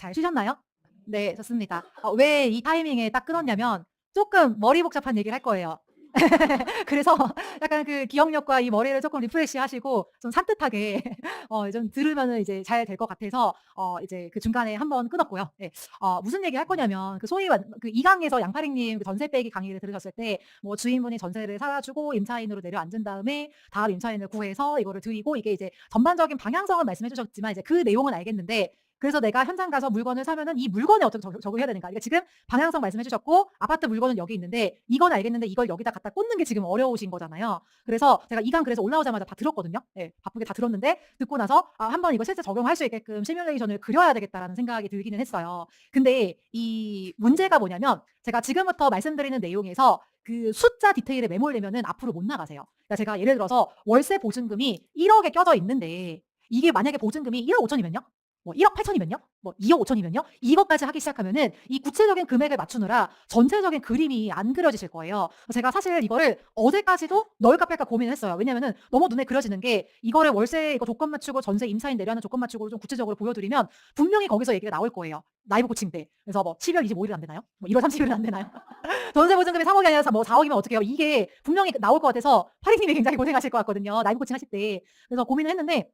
잘 쉬셨나요? 네, 좋습니다. 왜 이 타이밍에 딱 끊었냐면 조금 머리 복잡한 얘기를 할 거예요. 그래서 약간 그 기억력과 이 머리를 조금 리프레시하시고 좀 산뜻하게 좀 들으면은 이제 잘 될 것 같아서 이제 그 중간에 한번 끊었고요. 예. 무슨 얘기할 거냐면 그 소위 그 2 강에서 양파링 님 그 전세 빼기 강의를 들으셨을 때 뭐 주인분이 전세를 사 주고 임차인으로 내려앉은 다음에 다음 임차인을 구해서 이거를 드리고 이게 이제 전반적인 방향성은 말씀해 주셨지만 이제 그 내용은 알겠는데 그래서 내가 현장 가서 물건을 사면은 이 물건에 어떻게 적용해야 되는가. 그러니까 지금 방향성 말씀해 주셨고 아파트 물건은 여기 있는데 이건 알겠는데 이걸 여기다 갖다 꽂는 게 지금 어려우신 거잖아요. 그래서 제가 이강 그래서 올라오자마자 다 들었거든요. 예. 바쁘게 다 들었는데 듣고 나서 '한번 이거 실제 적용할 수 있게끔 시뮬레이션을 그려야 되겠다.'라는 생각이 들기는 했어요. 근데 이 문제가 뭐냐면 제가 지금부터 말씀드리는 내용에서 그 숫자 디테일에 매몰되면은 앞으로 못 나가세요. 그러니까 제가 예를 들어서 월세 보증금이 1억에 껴져 있는데 이게 만약에 보증금이 1억 5천이면요 뭐 1억 8천이면요? 뭐 2억 5천이면요? 이것까지 하기 시작하면은 이 구체적인 금액을 맞추느라 전체적인 그림이 안 그려지실 거예요. 제가 사실 이거를 어제까지도 넣을까 뺄까 고민을 했어요. 왜냐면은 너무 눈에 그려지는 게 이거를 월세 이거 조건 맞추고 전세 임차인 내려는 조건 맞추고 좀 구체적으로 보여드리면 분명히 거기서 얘기가 나올 거예요. 라이브 코칭 때. 그래서 뭐 12월 25일은 안 되나요? 뭐 1월 30일은 안 되나요? 전세 보증금이 3억이 아니라 뭐 4억이면 어떡해요? 이게 분명히 나올 것 같아서 파리님이 굉장히 고생하실 것 같거든요. 라이브 코칭 하실 때. 그래서 고민을 했는데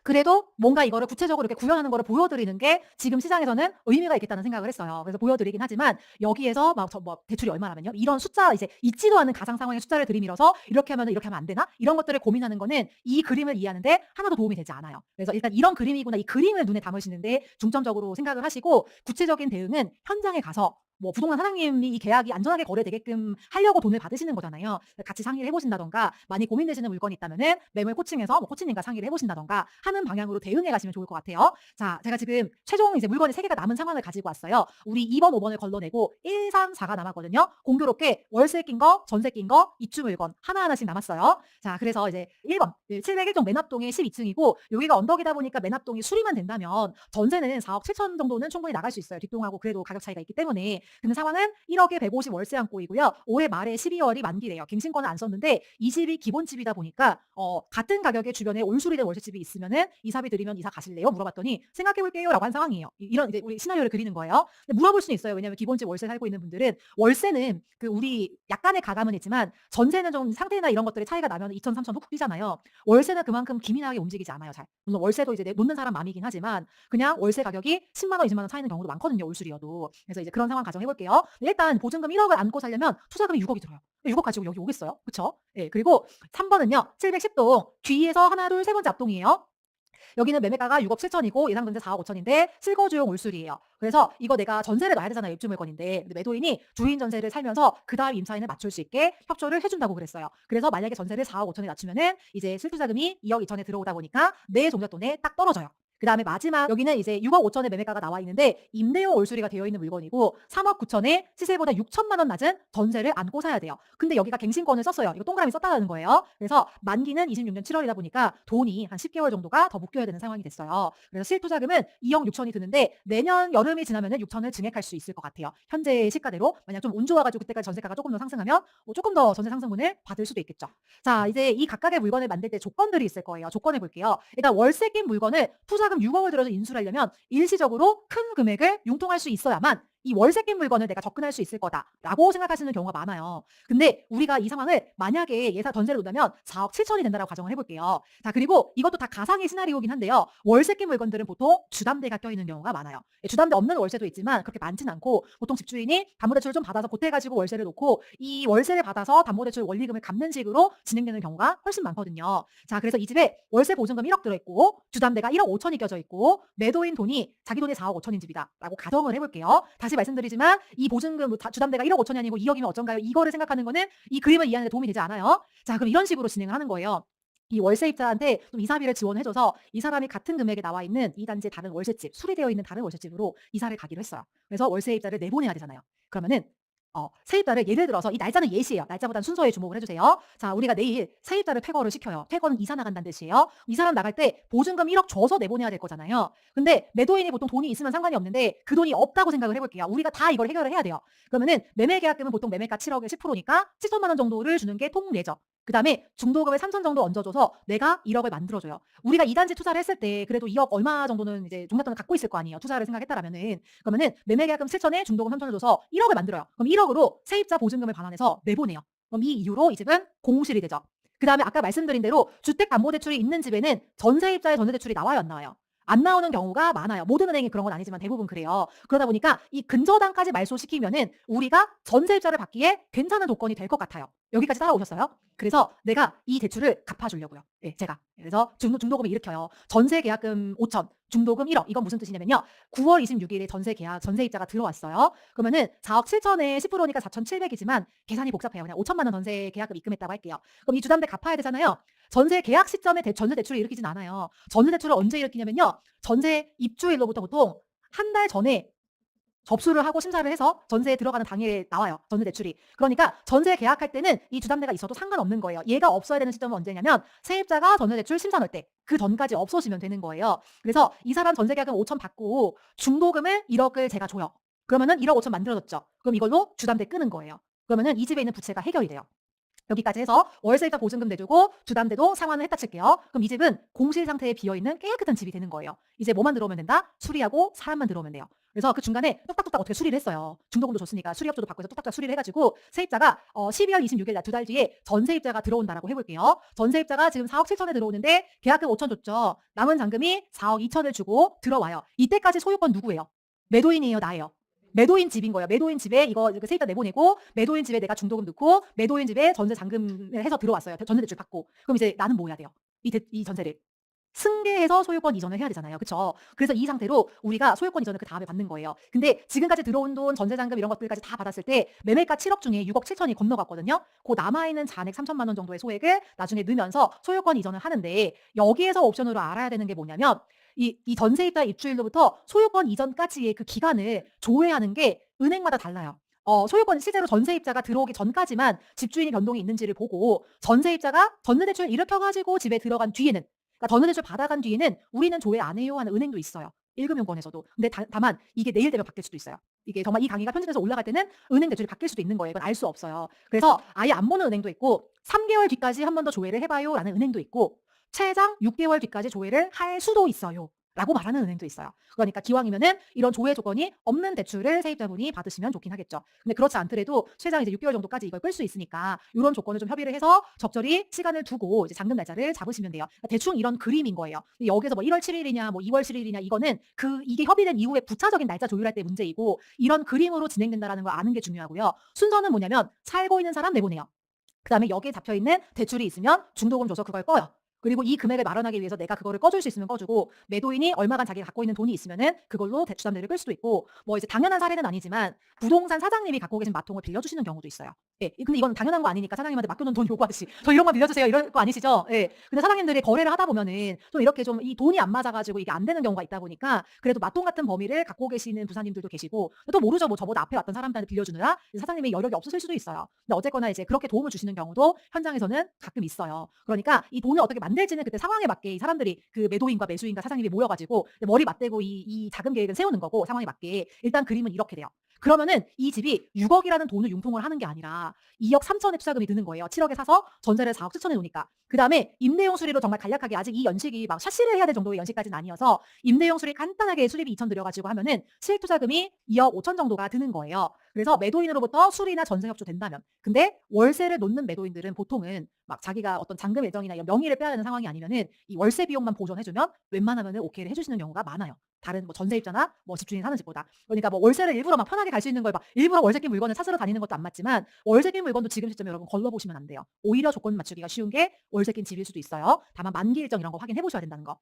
그래도 뭔가 이거를 구체적으로 이렇게 구현하는 거를 보여드리는 게 지금 시장에서는 의미가 있겠다는 생각을 했어요. 그래서 보여드리긴 하지만 여기에서 막 저 뭐 대출이 얼마라면요? 이런 숫자 이제 있지도 않은 가상 상황의 숫자를 들이밀어서 이렇게 하면 안 되나? 이런 것들을 고민하는 거는 이 그림을 이해하는데 하나도 도움이 되지 않아요. 그래서 일단 이런 그림이구나 이 그림을 눈에 담으시는데 중점적으로 생각을 하시고 구체적인 대응은 현장에 가서 뭐 부동산 사장님이 이 계약이 안전하게 거래되게끔 하려고 돈을 받으시는 거잖아요. 같이 상의를 해 보신다든가 많이 고민되시는 물건이 있다면은 매물 코칭에서 뭐 코치님과 상의를 해 보신다든가 하는 방향으로 대응해 가시면 좋을 것 같아요. 자, 제가 지금 최종 이제 물건이 3 개가 남은 상황을 가지고 왔어요. 우리 2 번, 5 번을 걸러내고 1, 3, 4가 남았거든요. 공교롭게 월세 낀 거, 전세 낀 거, 입주 물건 하나하나씩 남았어요. 자, 그래서 이제 1 번 701동 맨합동의 12층이고 여기가 언덕이다 보니까 맨합동이 수리만 된다면 전세는 4억 7천 정도는 충분히 나갈 수 있어요. 뒷동하고 그래도 가격 차이가 있기 때문에. 근데 상황은 1억에 150 월세 안고이고요. 올해 말에 12월이 만기래요. 갱신권은 안 썼는데 이 집이 기본집이다 보니까 같은 가격에 주변에 올수리된 월세집이 있으면은 "이사비 드리면 이사 가실래요?" 물어봤더니 "생각해 볼게요."라고 한 상황이에요. 이런 이제 우리 시나리오를 그리는 거예요. 근데 물어볼 수는 있어요. 왜냐하면 기본집 월세 살고 있는 분들은 월세는 그 우리 약간의 가감은 있지만 전세는 좀 상태나 이런 것들의 차이가 나면 2천, 3천 훅 뛰잖아요. 월세는 그만큼 기민하게 움직이지 않아요 잘. 물론 월세도 이제 놓는 사람 맘이긴 하지만 그냥 월세 가격이 10만 원, 20만 원 차이는 경우도 많거든요 올수리여도. 그래서 이제 그런 상황 가정해 볼게요. 일단 보증금 1억을 안고 살려면 투자금이 6억이 들어요. 6억 가지고 여기 오겠어요? 그쵸? 예. 그리고 3 번은요. 710동 뒤에서 하나 둘 세 번째 앞동이에요. 여기는 매매가가 6억 7천이고 예상 전세 4억 5천인데 실거주용 올수리예요. 그래서 이거 내가 전세를 놔야 되잖아요, 입주 물건인데. 근데 매도인이 주인 전세를 살면서 그다음 임차인을 맞출 수 있게 협조를 해 준다고 그랬어요. 그래서 만약에 전세를 4억 5천에 낮추면은 이제 실투자금이 2억 2천에 들어오다 보니까 내 종잣돈에 딱 떨어져요. 그다음에 마지막 여기는 이제 6억 5천에 매매가가 나와 있는데 임대용 올수리가 되어 있는 물건이고 3억 9천에 시세보다 6천만 원 낮은 전세를 안고 사야 돼요. 근데 여기가 갱신권을 썼어요. 이거 동그라미 썼다는 거예요. 그래서 만기는 26년 7월이다 보니까 돈이 한 10개월 정도가 더 묶여야 되는 상황이 됐어요. 그래서 실투자금은 2억 6천이 드는데 내년 여름이 지나면은 6천을 증액할 수 있을 것 같아요. 현재 시가대로 만약 좀 운 좋아가지고 그때까지 전세가가 조금 더 상승하면 조금 더 전세 상승분을 받을 수도 있겠죠. 자, 이제 이 각각의 물건을 만들 때 조건들이 있을 거예요. 조건을 볼게요. 일단 월세 낀 물건을 투자금 6억을 들여서 인수를 하려면 일시적으로 큰 금액을 융통할 수 있어야만 이 월세 낀 물건을 내가 접근할 수 있을 거다라고 생각하시는 경우가 많아요. 근데 우리가 이 상황을 만약에 예상 전세를 놓자면 4억 7천이 된다라고 가정을 해볼게요. 자, 그리고 이것도 다 가상의 시나리오긴 한데요. 월세 낀 물건들은 보통 주담대가 껴있는 경우가 많아요. 주담대 없는 월세도 있지만 그렇게 많진 않고 보통 집주인이 담보대출을 좀 받아서 보태가지고 월세를 놓고 이 월세를 받아서 담보대출 원리금을 갚는 식으로 진행되는 경우가 훨씬 많거든요. 자, 그래서 이 집에 월세 보증금 1억 들어있고 주담대가 1억 5천이 껴져 있고 매도인 돈이 자기 돈이 4억 5천인 집이다라고 가정을 해볼게요. 다시 말씀드리지만 이 보증금 주담대가 1억 5천이 아니고 2억이면 어쩐가요? 이거를 생각하는 거는 이 그림을 이해하는 데 도움이 되지 않아요. 자, 그럼 이런 식으로 진행을 하는 거예요. 이 월세입자한테 좀 이사비를 지원해 줘서 이 사람이 같은 금액에 나와 있는 이 단지의 다른 월세집, 수리되어 있는 다른 월세집으로 이사를 가기로 했어요. 그래서 월세입자를 내보내야 되잖아요. 그러면은 세입자를 예를 들어서 이 날짜는 예시예요. 날짜보다는 순서에 주목을 해 주세요. 자, 우리가 내일 세입자를 퇴거를 시켜요. 퇴거는 이사 나간다는 뜻이에요. 이 사람 나갈 때 보증금 1억 줘서 내보내야 될 거잖아요. 근데 매도인이 보통 돈이 있으면 상관이 없는데 그 돈이 없다고 생각을 해 볼게요. 우리가 다 이걸 해결을 해야 돼요. 그러면은 매매 계약금은 보통 매매가 7억에 10%니까 7천만 원 정도를 주는 게 통례죠. 그다음에 중도금을 3천 정도 얹어줘서 내가 1억을 만들어줘요. 우리가 이 단지 투자를 했을 때 그래도 2억 얼마 정도는 이제 종잣돈을 갖고 있을 거 아니에요. 투자를 생각했다라면은. 그러면은 매매계약금 7천에 중도금 3천을 줘서 1억을 만들어요. 그럼 1억으로 세입자 보증금을 반환해서 내보내요. 그럼 이 이후로 이 집은 공실이 되죠. 그다음에 아까 말씀드린 대로 주택담보대출이 있는 집에는 전세입자의 전세대출이 나와요, 안 나와요? 안 나오는 경우가 많아요. 모든 은행이 그런 건 아니지만 대부분 그래요. 그러다 보니까 이 근저당까지 말소시키면은 우리가 전세입자를 받기에 괜찮은 조건이 될 것 같아요. 여기까지 따라오셨어요? 그래서 내가 이 대출을 갚아주려고요. 예, 제가. 그래서 중도금을 일으켜요. 전세 계약금 5천, 중도금 1억. 이건 무슨 뜻이냐면요. 9월 26일에 전세입자가 들어왔어요. 그러면은 4억 7천에 10%니까 4,700이지만 계산이 복잡해요. 그냥 5천만 원 전세 계약금 입금했다고 할게요. 그럼 이 주담대 갚아야 되잖아요. 전세 계약 시점에 전세 대출을 일으키진 않아요. 전세 대출을 언제 일으키냐면요. 전세 입주일로부터 보통 한 달 전에 접수를 하고 심사를 해서 전세에 들어가는 당일에 나와요. 전세 대출이. 그러니까 전세 계약할 때는 이 주담대가 있어도 상관없는 거예요. 얘가 없어야 되는 시점은 언제냐면 세입자가 전세 대출 심사 넣을 때 그 전까지 없어지면 되는 거예요. 그래서 이 사람 전세 계약금 5천 받고 중도금을 1억을 제가 줘요. 그러면은 1억 5천 만들어졌죠. 그럼 이걸로 주담대 끄는 거예요. 그러면은 이 집에 있는 부채가 해결이 돼요. 여기까지 해서 월세입자 보증금 내주고 주담대도 상환을 했다 칠게요. 그럼 이 집은 공실 상태에 비어있는 깨끗한 집이 되는 거예요. 이제 뭐만 들어오면 된다? 수리하고 사람만 들어오면 돼요. 그래서 그 중간에 뚝딱뚝딱 어떻게 수리를 했어요. 중도금도 줬으니까 수리업소도 받고 해서 뚝딱뚝딱 수리를 해가지고 세입자가 12월 26일 날 2달 뒤에 전세입자가 들어온다라고 해볼게요. 전세입자가 지금 4억 7천에 들어오는데 계약금 5천 줬죠. 남은 잔금이 4억 2천을 주고 들어와요. 이때까지 소유권 누구예요? 매도인이에요, 나예요? 매도인 집인 거예요. 매도인 집에 이거 세입자 내보내고 매도인 집에 내가 중도금 넣고 매도인 집에 전세 잔금을 해서 들어왔어요. 전세 대출 받고. 그럼 이제 나는 뭐 해야 돼요? 이 전세를 승계해서 소유권 이전을 해야 되잖아요. 그렇죠? 그래서 이 상태로 우리가 소유권 이전을 그 다음에 받는 거예요. 근데 지금까지 들어온 돈, 전세 잔금 이런 것들까지 다 받았을 때 매매가 7억 중에 6억 7천이 건너갔거든요. 그 남아있는 잔액 3천만 원 정도의 소액을 나중에 넣으면서 소유권 이전을 하는데 여기에서 옵션으로 알아야 되는 게 뭐냐면 이 전세입자 입주일로부터 소유권 이전까지의 그 기간을 조회하는 게 은행마다 달라요. 소유권 실제로 전세입자가 들어오기 전까지만 집주인이 변동이 있는지를 보고 전세입자가 전세대출 일으켜가지고 집에 들어간 뒤에는 그러니까 전세대출 받아간 뒤에는 우리는 조회 안 해요 하는 은행도 있어요. 1금융권에서도. 근데 다만 이게 내일 되면 바뀔 수도 있어요. 이게 정말 이 강의가 편집돼서 올라갈 때는 은행 대출이 바뀔 수도 있는 거예요. 이건 알 수 없어요. 그래서 아예 안 보는 은행도 있고 3개월 뒤까지 한 번 더 조회를 해봐요 라는 은행도 있고 최장 6개월 뒤까지 조회를 할 수도 있어요. 라고 말하는 은행도 있어요. 그러니까 기왕이면은 이런 조회 조건이 없는 대출을 세입자분이 받으시면 좋긴 하겠죠. 근데 그렇지 않더라도 최장 이제 6개월 정도까지 이걸 끌 수 있으니까 이런 조건을 좀 협의를 해서 적절히 시간을 두고 이제 잔금 날짜를 잡으시면 돼요. 그러니까 대충 이런 그림인 거예요. 여기서 뭐 1월 7일이냐 뭐 2월 7일이냐 이거는 이게 협의된 이후에 부차적인 날짜 조율할 때 문제이고 이런 그림으로 진행된다라는 걸 아는 게 중요하고요. 순서는 뭐냐면 살고 있는 사람 내보내요. 그다음에 여기에 잡혀 있는 대출이 있으면 중도금 줘서 그걸 꺼요. 그리고 이 금액을 마련하기 위해서 내가 그거를 꺼줄 수 있으면 꺼주고 매도인이 얼마간 자기가 갖고 있는 돈이 있으면은 그걸로 대출담대를 끌 수도 있고 뭐 이제 당연한 사례는 아니지만 부동산 사장님이 갖고 계신 마통을 빌려주시는 경우도 있어요. 예, 근데 이건 당연한 거 아니니까 사장님한테 맡겨놓은 돈 요구하듯이 저 이런 거 빌려주세요 이럴 거 아니시죠? 예. 근데 사장님들이 거래를 하다 보면은 좀 이렇게 좀 이 돈이 안 맞아가지고 이게 안 되는 경우가 있다 보니까 그래도 마통 같은 범위를 갖고 계시는 부사님들도 계시고 또 모르죠 뭐 저보다 앞에 왔던 사람들한테 빌려주느라 사장님의 여력이 없으실 수도 있어요. 근데 어쨌거나 이제 그렇게 도움을 주시는 경우도 현장에서는 가끔 있어요. 그러니까 이 돈을 어떻게 만들지는 그때 상황에 맞게 이 사람들이 그 매도인과 매수인과 사장님이 모여가지고 머리 맞대고 이 자금 계획은 세우는 거고 상황에 맞게 일단 그림은 이렇게 돼요. 그러면은 이 집이 6억이라는 돈을 융통을 하는 게 아니라 2억 3천의 투자금이 드는 거예요. 7억에 사서 전세를 4억 7천에 놓으니까. 그 다음에 임대용 수리로 정말 간략하게 아직 이 연식이 막 샤시를 해야 될 정도의 연식까지는 아니어서 임대용 수리 간단하게 수리비 2천 들여가지고 하면은 실투자금이 2억 5천 정도가 드는 거예요. 그래서 매도인으로부터 수리나 전세 협조 된다면. 근데 월세를 놓는 매도인들은 보통은 막 자기가 어떤 잔금 예정이나 이런 명의를 빼야 되는 상황이 아니면은 이 월세 비용만 보존해주면 웬만하면은 오케이를 해주시는 경우가 많아요. 다른 뭐 전세입자나 뭐 집주인이 사는 집보다. 그러니까 뭐 월세를 일부러 막 편하게 갈 수 있는 걸 막 일부러 월세 낀 물건을 찾으러 다니는 것도 안 맞지만 월세 낀 물건도 지금 시점에 여러분 걸러보시면 안 돼요. 오히려 조건 맞추기가 쉬운 게 월세 낀 집일 수도 있어요. 다만 만기 일정 이런 거 확인해 보셔야 된다는 거.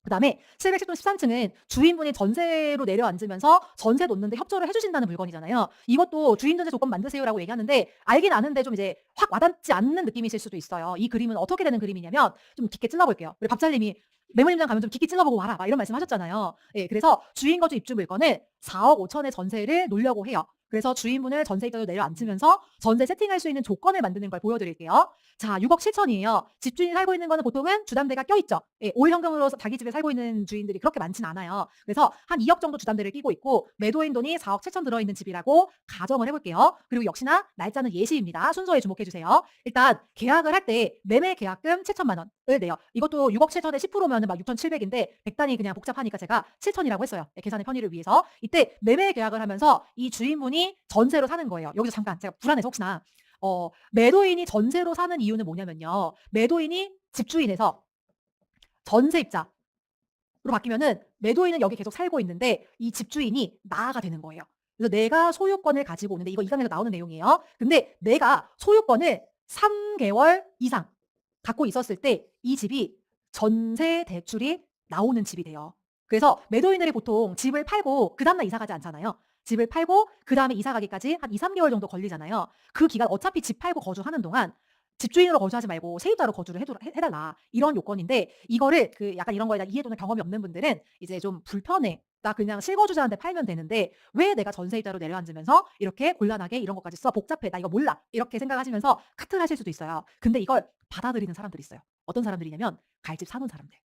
그다음에 710동 13층은 주인분이 전세로 내려앉으면서 전세 놓는데 협조를 해주신다는 물건이잖아요. 이것도 주인 전세 조건 만드세요라고 얘기하는데 알긴 아는데 좀 이제 확 와닿지 않는 느낌이실 수도 있어요. 이 그림은 어떻게 되는 그림이냐면 좀 깊게 찔러볼게요. 우리 밥잘님이 매물림장 가면 좀 깊게 찔러보고 와라 막 이런 말씀 하셨잖아요. 예, 그래서 주인 거주 입주 물건을 4억 5천의 전세를 놓으려고 해요. 그래서 주인분을 전세입자로 내려앉히면서 전세 세팅할 수 있는 조건을 만드는 걸 보여드릴게요. 자, 6억 7천이에요. 집주인이 살고 있는 거는 보통은 주담대가 껴있죠. 예, 올 현금으로 자기 집에 살고 있는 주인들이 그렇게 많진 않아요. 그래서 한 2억 정도 주담대를 끼고 있고 매도인 돈이 4억 7천 들어있는 집이라고 가정을 해볼게요. 그리고 역시나 날짜는 예시입니다. 순서에 주목해주세요. 일단 계약을 할 때 매매 계약금 7천만 원을 내요. 이것도 6억 7천에 10%면은 막 6,700인데 100단위 그냥 복잡하니까 제가 7천이라고 했어요. 예, 계산의 편의를 위해서. 이때 매매 계약을 하면서 이 주인분이 전세로 사는 거예요. 여기서 잠깐 제가 불안해서 혹시나 매도인이 전세로 사는 이유는 뭐냐면요. 매도인이 집주인에서 전세입자로 바뀌면은 매도인은 여기 계속 살고 있는데 이 집주인이 나아가 되는 거예요. 그래서 내가 소유권을 가지고 오는데 이거 이 강에서 나오는 내용이에요. 근데 내가 소유권을 3개월 이상 갖고 있었을 때 이 집이 전세 대출이 나오는 집이 돼요. 그래서 매도인들이 보통 집을 팔고 그 다음날 이사 가지 않잖아요. 집을 팔고 그 다음에 이사 가기까지 한 2, 3개월 정도 걸리잖아요. 그 기간 어차피 집 팔고 거주하는 동안 집주인으로 거주하지 말고 세입자로 거주를 해달라. 이런 요건인데 이거를 그 약간 이런 거에 대한 이해도나 경험이 없는 분들은 이제 좀 불편해. 나 그냥 실거주자한테 팔면 되는데 왜 내가 전세입자로 내려앉으면서 이렇게 곤란하게 이런 것까지 써 복잡해. 나 이거 몰라. 이렇게 생각하시면서 카트를 하실 수도 있어요. 근데 이걸 받아들이는 사람들이 있어요. 어떤 사람들이냐면 갈집 사놓은 사람들.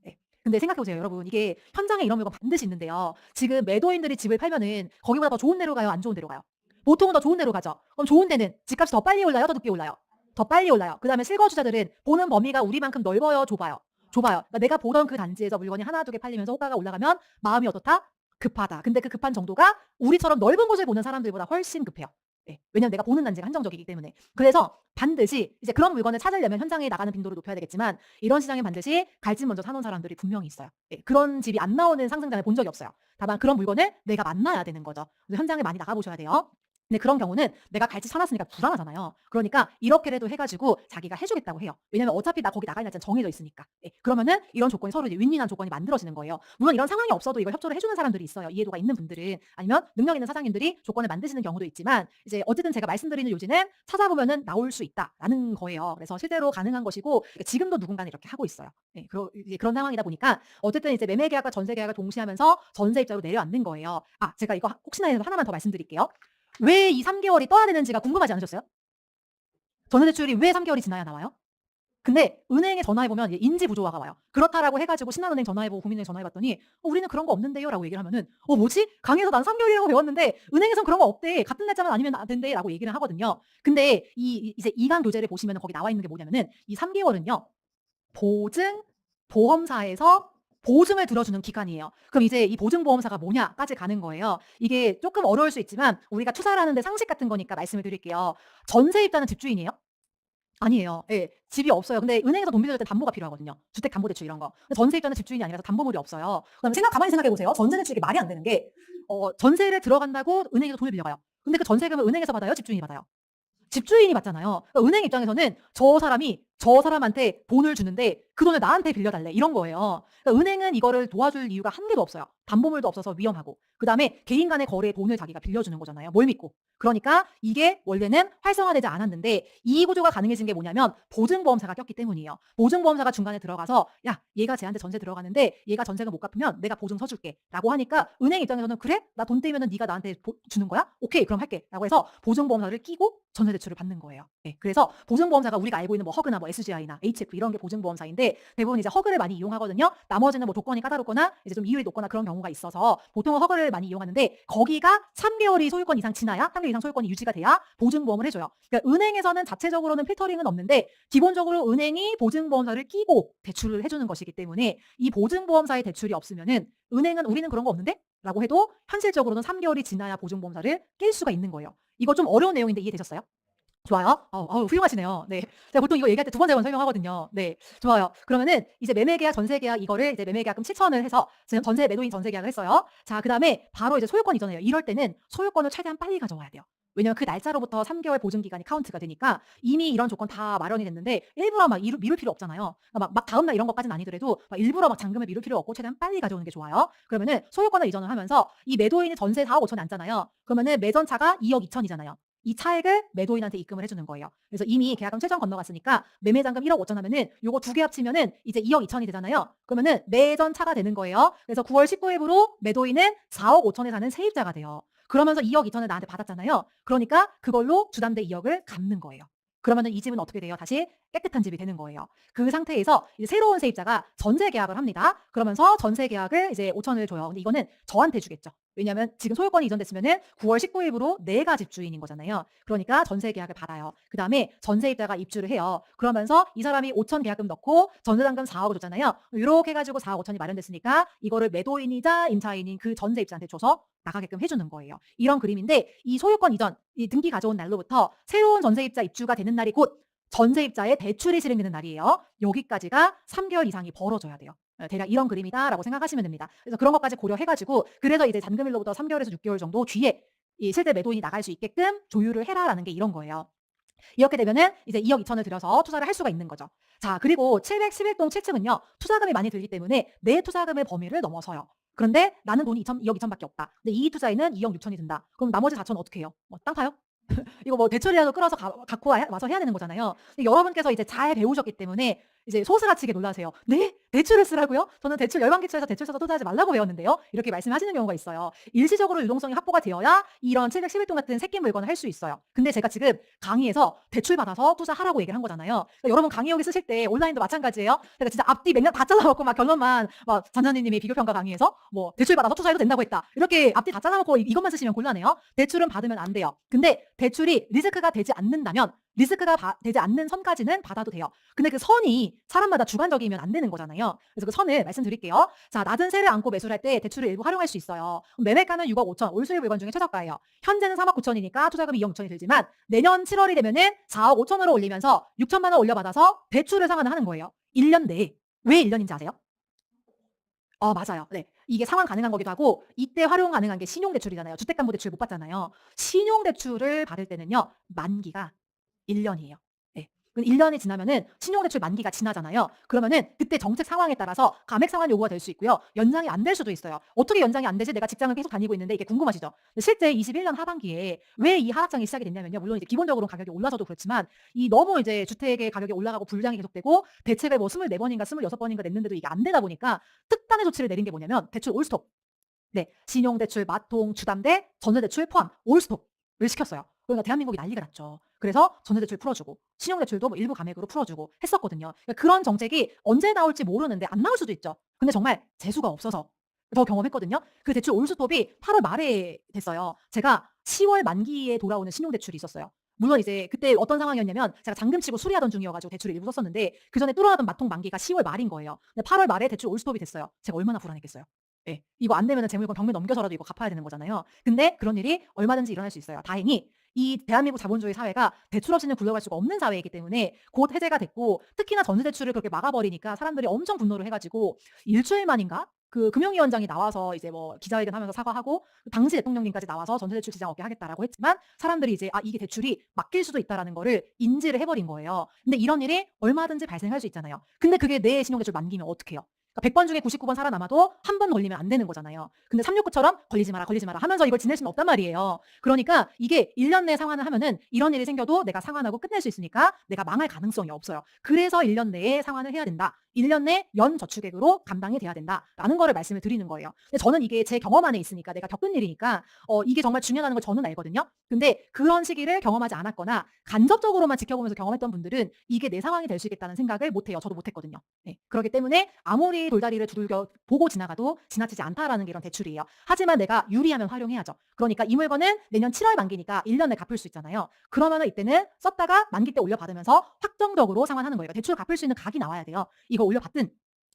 예. 근데 생각해보세요, 여러분. 이게 현장에 이런 물건 반드시 있는데요. 지금 매도인들이 집을 팔면은 거기보다 더 좋은 데로 가요? 안 좋은 데로 가요? 보통은 더 좋은 데로 가죠. 그럼 좋은 데는 집값이 더 빨리 올라요? 더 늦게 올라요? 더 빨리 올라요. 그 다음에 실거주자들은 보는 범위가 우리만큼 넓어요? 좁아요? 좁아요. 그러니까 내가 보던 그 단지에서 물건이 하나, 두 개 팔리면서 호가가 올라가면 마음이 어떻다? 급하다. 근데 그 급한 정도가 우리처럼 넓은 곳을 보는 사람들보다 훨씬 급해요. 예. 왜냐면 내가 보는 단지가 한정적이기 때문에. 그래서 반드시 이제 그런 물건을 찾으려면 현장에 나가는 빈도를 높여야 되겠지만 이런 시장에 반드시 갈집 먼저 사놓은 사람들이 분명히 있어요. 예. 그런 집이 안 나오는 상승장을 본 적이 없어요. 다만 그런 물건을 내가 만나야 되는 거죠. 그래서 현장에 많이 나가보셔야 돼요. 근데 그런 경우는 내가 갈집 사놨으니까 불안하잖아요. 그러니까 이렇게라도 해가지고 자기가 해주겠다고 해요. 왜냐면 어차피 나 거기 나갈 날짜는 정해져 있으니까. 예. 그러면은 이런 조건이 서로 이제 윈윈한 조건이 만들어지는 거예요. 물론 이런 상황이 없어도 이걸 협조를 해주는 사람들이 있어요. 이해도가 있는 분들은. 아니면 능력 있는 사장님들이 조건을 만드시는 경우도 있지만 이제 어쨌든 제가 말씀드리는 요지는 찾아보면은 나올 수 있다라는 거예요. 그래서 실제로 가능한 것이고 지금도 누군가는 이렇게 하고 있어요. 예. 그런 상황이다 보니까 어쨌든 이제 매매 계약과 전세 계약을 동시하면서 전세입자로 내려앉는 거예요. 아, 제가 이거 혹시나 해서 하나만 더 말씀드릴게요. 왜 이 3개월이 떠야 되는지가 궁금하지 않으셨어요? 전세대출이 왜 3개월이 지나야 나와요? 근데 은행에 전화해보면 인지부조화가 와요. 그렇다라고 해가지고 신한은행 전화해보고 국민은행 전화해봤더니 우리는 그런 거 없는데요? 라고 얘기를 하면은 뭐지? 강의에서 난 3개월이라고 배웠는데 은행에선 그런 거 없대. 같은 날짜만 아니면 안 된대. 라고 얘기를 하거든요. 근데 이제 이강 교재를 보시면 거기 나와 있는 게 뭐냐면은 이 3개월은요. 보증 보험사에서 보증을 들어주는 기간이에요. 그럼 이제 이 보증보험사가 뭐냐까지 가는 거예요. 이게 조금 어려울 수 있지만 우리가 투자를 하는데 상식 같은 거니까 말씀을 드릴게요. 전세입자는 집주인이에요? 아니에요. 예. 집이 없어요. 근데 은행에서 돈 빌려줄 때 담보가 필요하거든요. 주택담보대출 이런 거. 근데 전세입자는 집주인이 아니라서 담보물이 없어요. 그다음에 가만히 생각해 보세요. 전세대출이 말이 안 되는 게 전세를 들어간다고 은행에서 돈을 빌려가요. 근데 그 전세금을 은행에서 받아요? 집주인이 받아요? 집주인이 받잖아요. 그러니까 은행 입장에서는 저 사람이 저 사람한테 돈을 주는데 그 돈을 나한테 빌려달래 이런 거예요. 그러니까 은행은 이거를 도와줄 이유가 한 개도 없어요. 담보물도 없어서 위험하고. 그다음에 개인 간의 거래에 돈을 자기가 빌려주는 거잖아요. 뭘 믿고. 그러니까 이게 원래는 활성화되지 않았는데 이 구조가 가능해진 게 뭐냐면 보증보험사가 꼈기 때문이에요. 보증보험사가 중간에 들어가서 야, 얘가 쟤한테 전세 들어가는데 얘가 전세금 못 갚으면 내가 보증 서줄게 라고 하니까 은행 입장에서는 그래? 나 돈 떼면은 네가 나한테 주는 거야? 오케이, 그럼 할게 라고 해서 보증보험사를 끼고 전세 대출을 받는 거예요. 네, 그래서 보증보험사가 우리가 알고 있는 뭐 허그나 뭐 SGI나 HF 이런 게 보증보험사인데 대부분 이제 허그를 많이 이용하거든요. 나머지는 뭐 조건이 까다롭거나 이제 좀 이율이 높거나 그런 경우가 있어서 보통은 허그를 많이 이용하는데 거기가 3개월이 소유권 이상 지나야 3개월 이상 소유권이 유지가 돼야 보증보험을 해줘요. 그러니까 은행에서는 자체적으로는 필터링은 없는데 기본적으로 은행이 보증보험사를 끼고 대출을 해주는 것이기 때문에 이 보증보험사의 대출이 없으면은 은행은 우리는 그런 거 없는데? 라고 해도 현실적으로는 3개월이 지나야 보증보험사를 낄 수가 있는 거예요. 이거 좀 어려운 내용인데 이해되셨어요? 좋아요. 훌륭하시네요. 네. 제가 보통 이거 얘기할 때 두 번째 번 설명하거든요. 네. 좋아요. 그러면은 이제 매매계약, 전세계약 이거를 이제 매매계약금 7천을 해서 지금 매도인 전세계약을 했어요. 자, 그 다음에 바로 이제 소유권 이전해요. 이럴 때는 소유권을 최대한 빨리 가져와야 돼요. 왜냐면 그 날짜로부터 3개월 보증기간이 카운트가 되니까 이미 이런 조건 다 마련이 됐는데 일부러 막 미룰 필요 없잖아요. 그러니까 막 다음날 이런 것까지는 아니더라도 막 일부러 막 잔금을 미룰 필요 없고 최대한 빨리 가져오는 게 좋아요. 그러면은 소유권을 이전을 하면서 이 매도인이 전세 4억 5천에 앉잖아요. 그러면은 매전차가 2억 2천이잖아요. 이 차액을 매도인한테 입금을 해주는 거예요. 그래서 이미 계약금 최종 건너갔으니까 매매잔금 1억 5천 하면은 요거 두 개 합치면은 이제 2억 2천이 되잖아요. 그러면은 매전 차가 되는 거예요. 그래서 9월 19일부로 매도인은 4억 5천에 사는 세입자가 돼요. 그러면서 2억 2천을 나한테 받았잖아요. 그러니까 그걸로 주담대 2억을 갚는 거예요. 그러면은 이 집은 어떻게 돼요? 다시 깨끗한 집이 되는 거예요. 그 상태에서 이제 새로운 세입자가 전세 계약을 합니다. 그러면서 전세 계약을 이제 5천을 줘요. 근데 이거는 저한테 주겠죠. 왜냐하면 지금 소유권이 이전됐으면은 9월 19일부로 내가 집주인인 거잖아요. 그러니까 전세 계약을 받아요. 그다음에 전세입자가 입주를 해요. 그러면서 이 사람이 5천 계약금 넣고 전세당금 4억을 줬잖아요. 이렇게 해가지고 4억 5천이 마련됐으니까 이거를 매도인이자 임차인인 그 전세입자한테 줘서 나가게끔 해주는 거예요. 이런 그림인데 이 소유권 이전, 이 등기 가져온 날로부터 새로운 전세입자 입주가 되는 날이 곧 전세입자의 대출이 실행되는 날이에요. 여기까지가 3개월 이상이 벌어져야 돼요. 대략 이런 그림이다라고 생각하시면 됩니다. 그래서 그런 것까지 고려해가지고 그래서 이제 잔금일로부터 3개월에서 6개월 정도 뒤에 이 실제 매도인이 나갈 수 있게끔 조율을 해라라는 게 이런 거예요. 이렇게 되면은 이제 2억 2천을 들여서 투자를 할 수가 있는 거죠. 자, 그리고 711동 7층은요. 투자금이 많이 들기 때문에 내 투자금의 범위를 넘어서요. 그런데 나는 돈이 2억 2천밖에 없다. 근데 이 투자에는 2억 6천이 든다. 그럼 나머지 4천은 어떻게 해요? 뭐 땅 파요? 이거 뭐 대출이라도 끌어서 갖고 와서 해야 되는 거잖아요. 근데 여러분께서 이제 잘 배우셨기 때문에 이제 소스라치게 놀라세요. 네? 대출을 쓰라고요? 저는 대출 열반기초에서 대출 써서 투자하지 말라고 배웠는데요. 이렇게 말씀하시는 경우가 있어요. 일시적으로 유동성이 확보가 되어야 이런 711동 같은 새끼 물건을 할 수 있어요. 근데 제가 지금 강의에서 대출 받아서 투자하라고 얘기를 한 거잖아요. 그러니까 여러분 강의 여기 쓰실 때 온라인도 마찬가지예요. 제가 진짜 앞뒤 맥락 다 잘라놓고 막 결론만 막 잔자님이 비교평가 강의에서 뭐 대출 받아서 투자해도 된다고 했다. 이렇게 앞뒤 다 잘라놓고 이것만 쓰시면 곤란해요. 대출은 받으면 안 돼요. 근데 대출이 리스크가 되지 않는다면 리스크가 되지 않는 선까지는 받아도 돼요. 근데 그 선이 사람마다 주관적이면 안 되는 거잖아요. 그래서 그 선을 말씀드릴게요. 자, 낮은 세를 안고 매수를 할 때 대출을 일부 활용할 수 있어요. 매매가는 6억 5천, 올 수입 물건 중에 최저가예요. 현재는 3억 9천이니까 투자금이 2억 6천이 들지만 내년 7월이 되면은 4억 5천으로 올리면서 6천만 원 올려받아서 대출을 상환하는 거예요. 1년 내에. 왜 1년인지 아세요? 맞아요. 네. 이게 상환 가능한 거기도 하고 이때 활용 가능한 게 신용대출이잖아요. 주택담보대출 못 받잖아요. 신용대출을 받을 때는요. 만기가 1년이에요. 예. 1년이 지나면은 신용대출 만기가 지나잖아요. 그러면은 그때 정책 상황에 따라서 감액 상환 요구가 될 수 있고요. 연장이 안 될 수도 있어요. 어떻게 연장이 안 되지? 내가 직장을 계속 다니고 있는데 이게 궁금하시죠? 근데 실제 21년 하반기에 왜 이 하락장이 시작이 됐냐면요. 물론 이제 기본적으로 가격이 올라서도 그렇지만 이 너무 이제 주택의 가격이 올라가고 불량이 계속되고 대책을 뭐 24번인가 26번인가 냈는데도 이게 안 되다 보니까 특단의 조치를 내린 게 뭐냐면 대출 올스톱. 네. 신용대출, 마통, 주담대, 전세대출 포함 올스톱을 시켰어요. 그러니까 대한민국이 난리가 났죠. 그래서 전세대출 풀어주고 신용대출도 뭐 일부 감액으로 풀어주고 했었거든요. 그러니까 그런 정책이 언제 나올지 모르는데 안 나올 수도 있죠. 근데 정말 재수가 없어서 더 경험했거든요. 그 대출 올스톱이 8월 말에 됐어요. 제가 10월 만기에 돌아오는 신용대출이 있었어요. 물론 이제 그때 어떤 상황이었냐면 제가 잔금 치고 수리하던 중이어가지고 대출을 일부 썼었는데 그 전에 뚫어놨던 마통 만기가 10월 말인 거예요. 근데 8월 말에 대출 올스톱이 됐어요. 제가 얼마나 불안했겠어요. 예. 이거 안 되면은 제 물건 경매 넘겨서라도 이거 갚아야 되는 거잖아요. 근데 그런 일이 얼마든지 일어날 수 있어요. 다행히 이 대한민국 자본주의 사회가 대출 없이는 굴러갈 수가 없는 사회이기 때문에 곧 해제가 됐고 특히나 전세대출을 그렇게 막아버리니까 사람들이 엄청 분노를 해가지고 일주일 만인가? 그 금융위원장이 나와서 이제 뭐 기자회견하면서 사과하고 당시 대통령님까지 나와서 전세대출 시장 없게 하겠다라고 했지만 사람들이 이제 이게 대출이 막힐 수도 있다라는 거를 인지를 해버린 거예요. 근데 이런 일이 얼마든지 발생할 수 있잖아요. 근데 그게 내 신용대출 만기면 어떡해요? 그러니까 100번 중에 99번 살아남아도 한 번 걸리면 안 되는 거잖아요. 근데 369처럼 걸리지 마라, 걸리지 마라 하면서 이걸 지낼 수는 없단 말이에요. 그러니까 이게 1년 내에 상환을 하면은 이런 일이 생겨도 내가 상환하고 끝낼 수 있으니까 내가 망할 가능성이 없어요. 그래서 1년 내에 상환을 해야 된다. 1년 내 연 저축액으로 감당이 돼야 된다라는 거를 말씀을 드리는 거예요. 근데 저는 이게 제 경험 안에 있으니까 내가 겪은 일이니까 이게 정말 중요하다는 걸 저는 알거든요. 근데 그런 시기를 경험하지 않았거나 간접적으로만 지켜보면서 경험했던 분들은 이게 내 상황이 될 수 있겠다는 생각을 못 해요. 저도 못 했거든요. 네. 그렇기 때문에 아무리 돌다리를 두들겨 보고 지나가도 지나치지 않다라는 게 이런 대출이에요. 하지만 내가 유리하면 활용해야죠. 그러니까 이 물건은 내년 7월 만기니까 1년 내 갚을 수 있잖아요. 그러면은 이때는 썼다가 만기 때 올려받으면서 확정적으로 상환하는 거예요. 대출 갚을 수 있는 각이 나와야 돼요. 이거 올려받든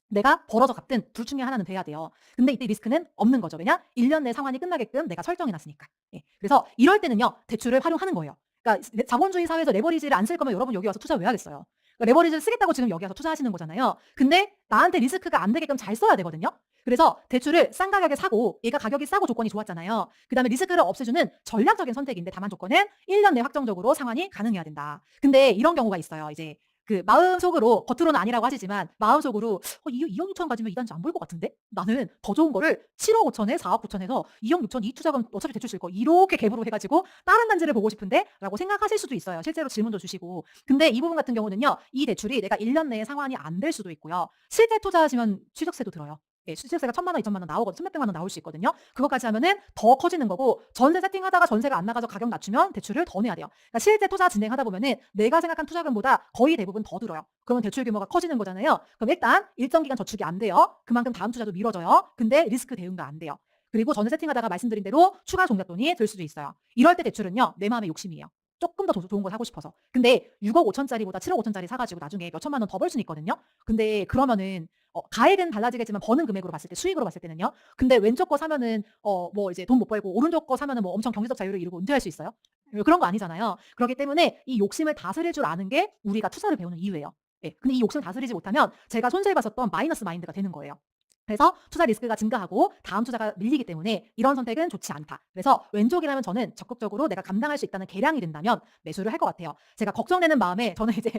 내가 벌어서 갚든 둘 중에 하나는 돼야 돼요. 근데 이때 리스크는 없는 거죠. 왜냐? 1년 내 상환이 끝나게끔 내가 설정해 놨으니까. 예. 그래서 이럴 때는요. 대출을 활용하는 거예요. 그러니까 자본주의 사회에서 레버리지를 안 쓸 거면 여러분 여기 와서 투자 왜 하겠어요? 그러니까 레버리지를 쓰겠다고 지금 여기 와서 투자하시는 거잖아요. 근데 나한테 리스크가 안 되게끔 잘 써야 되거든요. 그래서 대출을 싼 가격에 사고 얘가 가격이 싸고 조건이 좋았잖아요. 그다음에 리스크를 없애주는 전략적인 선택인데 다만 조건은 1년 내 확정적으로 상환이 가능해야 된다. 근데 이런 경우가 있어요. 이제 그 마음속으로 겉으로는 아니라고 하시지만 마음속으로 2억 6천 가지면 이 단지 안 보일 것 같은데? 나는 더 좋은 거를 7억 5천에 4억 9천에서 2억 6천 이 투자금 어차피 대출 쓸 거 이렇게 갭으로 해가지고 다른 단지를 보고 싶은데? 라고 생각하실 수도 있어요. 실제로 질문도 주시고. 근데 이 부분 같은 경우는요. 이 대출이 내가 1년 내에 상환이 안 될 수도 있고요. 실제 투자하시면 취득세도 들어요. 예, 시집세가 1,000만 원, 2,000만 원 나오거든. 수몇백만 원 나올 수 있거든요. 그것까지 하면은 더 커지는 거고 전세 세팅하다가 전세가 안 나가서 가격 낮추면 대출을 더 내야 돼요. 그러니까 실제 투자 진행하다 보면은 내가 생각한 투자금보다 거의 대부분 더 들어요. 그러면 대출 규모가 커지는 거잖아요. 그럼 일단 일정 기간 저축이 안 돼요. 그만큼 다음 투자도 미뤄져요. 근데 리스크 대응도 안 돼요. 그리고 전세 세팅하다가 말씀드린 대로 추가 종잣돈이 들 수도 있어요. 이럴 때 대출은요, 내 마음의 욕심이에요. 조금 더 좋은 거 사고 싶어서. 근데 6억 5천짜리보다 7억 5천짜리 사가지고 나중에 몇 천만 원 더 벌 수는 있거든요. 근데 그러면은 가액은 달라지겠지만 버는 금액으로 봤을 때, 수익으로 봤을 때는요. 근데 왼쪽 거 사면은 뭐 이제 돈 못 벌고 오른쪽 거 사면은 뭐 엄청 경제적 자유를 이루고 은퇴할 수 있어요? 그런 거 아니잖아요. 그렇기 때문에 이 욕심을 다스릴 줄 아는 게 우리가 투자를 배우는 이유예요. 예. 근데 이 욕심을 다스리지 못하면 제가 손실 봤었던 마이너스 마인드가 되는 거예요. 그래서 투자 리스크가 증가하고 다음 투자가 밀리기 때문에 이런 선택은 좋지 않다. 그래서 왼쪽이라면 저는 적극적으로 내가 감당할 수 있다는 계량이 된다면 매수를 할 것 같아요. 제가 걱정되는 마음에 저는 이제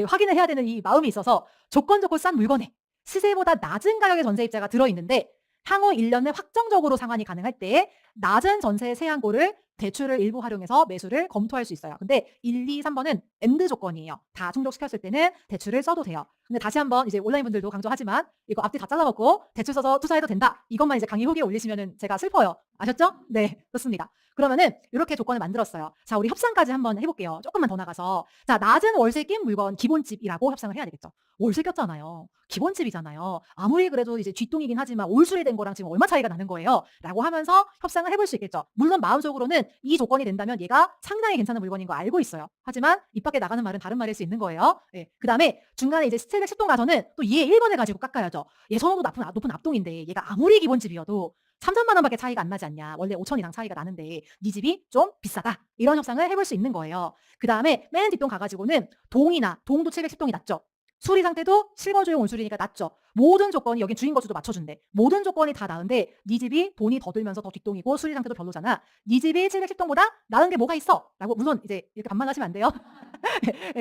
확인을 해야 되는 이 마음이 있어서 조건 좋고 싼 물건에 시세보다 낮은 가격의 전세입자가 들어있는데 향후 1년 내 확정적으로 상환이 가능할 때 낮은 전세 세안고를 대출을 일부 활용해서 매수를 검토할 수 있어요. 근데 1, 2, 3번은 엔드 조건이에요. 다 충족시켰을 때는 대출을 써도 돼요. 근데 다시 한번 이제 온라인 분들도 강조하지만 이거 앞뒤 다 잘라먹고 대출 써서 투자해도 된다. 이것만 이제 강의 후기에 올리시면은 제가 슬퍼요. 아셨죠? 네, 좋습니다. 그러면은 이렇게 조건을 만들었어요. 자, 우리 협상까지 한번 해볼게요. 조금만 더 나가서. 자, 낮은 월세 낀 물건 기본집이라고 협상을 해야 되겠죠. 월세 꼈잖아요. 기본집이잖아요. 아무리 그래도 이제 뒷동이긴 하지만 올수리 된 거랑 지금 얼마 차이가 나는 거예요. 라고 하면서 협상을 해볼 수 있겠죠. 물론 마음속으로는 이 조건이 된다면 얘가 상당히 괜찮은 물건인 거 알고 있어요. 하지만 입 밖에 나가는 말은 다른 말일 수 있는 거예요. 예. 그 다음에 중간에 이제 710동 가서는 또 얘 1번을 가지고 깎아야죠. 얘 선호도 높은 앞동인데 얘가 아무리 기본집이어도 3, 4만 원밖에 차이가 안 나지 않냐. 원래 5천 이상 차이가 나는데 네 집이 좀 비싸다. 이런 협상을 해볼 수 있는 거예요. 그 다음에 맨 뒷동 가가지고는 동도 710동이 낮죠. 수리 상태도 실거주용 온수리니까 낮죠. 모든 조건이 여긴 주인 거주도 맞춰준대. 모든 조건이 다 나은데 네 집이 돈이 더 들면서 더 뒷동이고 수리 상태도 별로잖아. 네 집이 710동보다 나은 게 뭐가 있어? 라고 물론 이제 이렇게 반말하시면 안 돼요.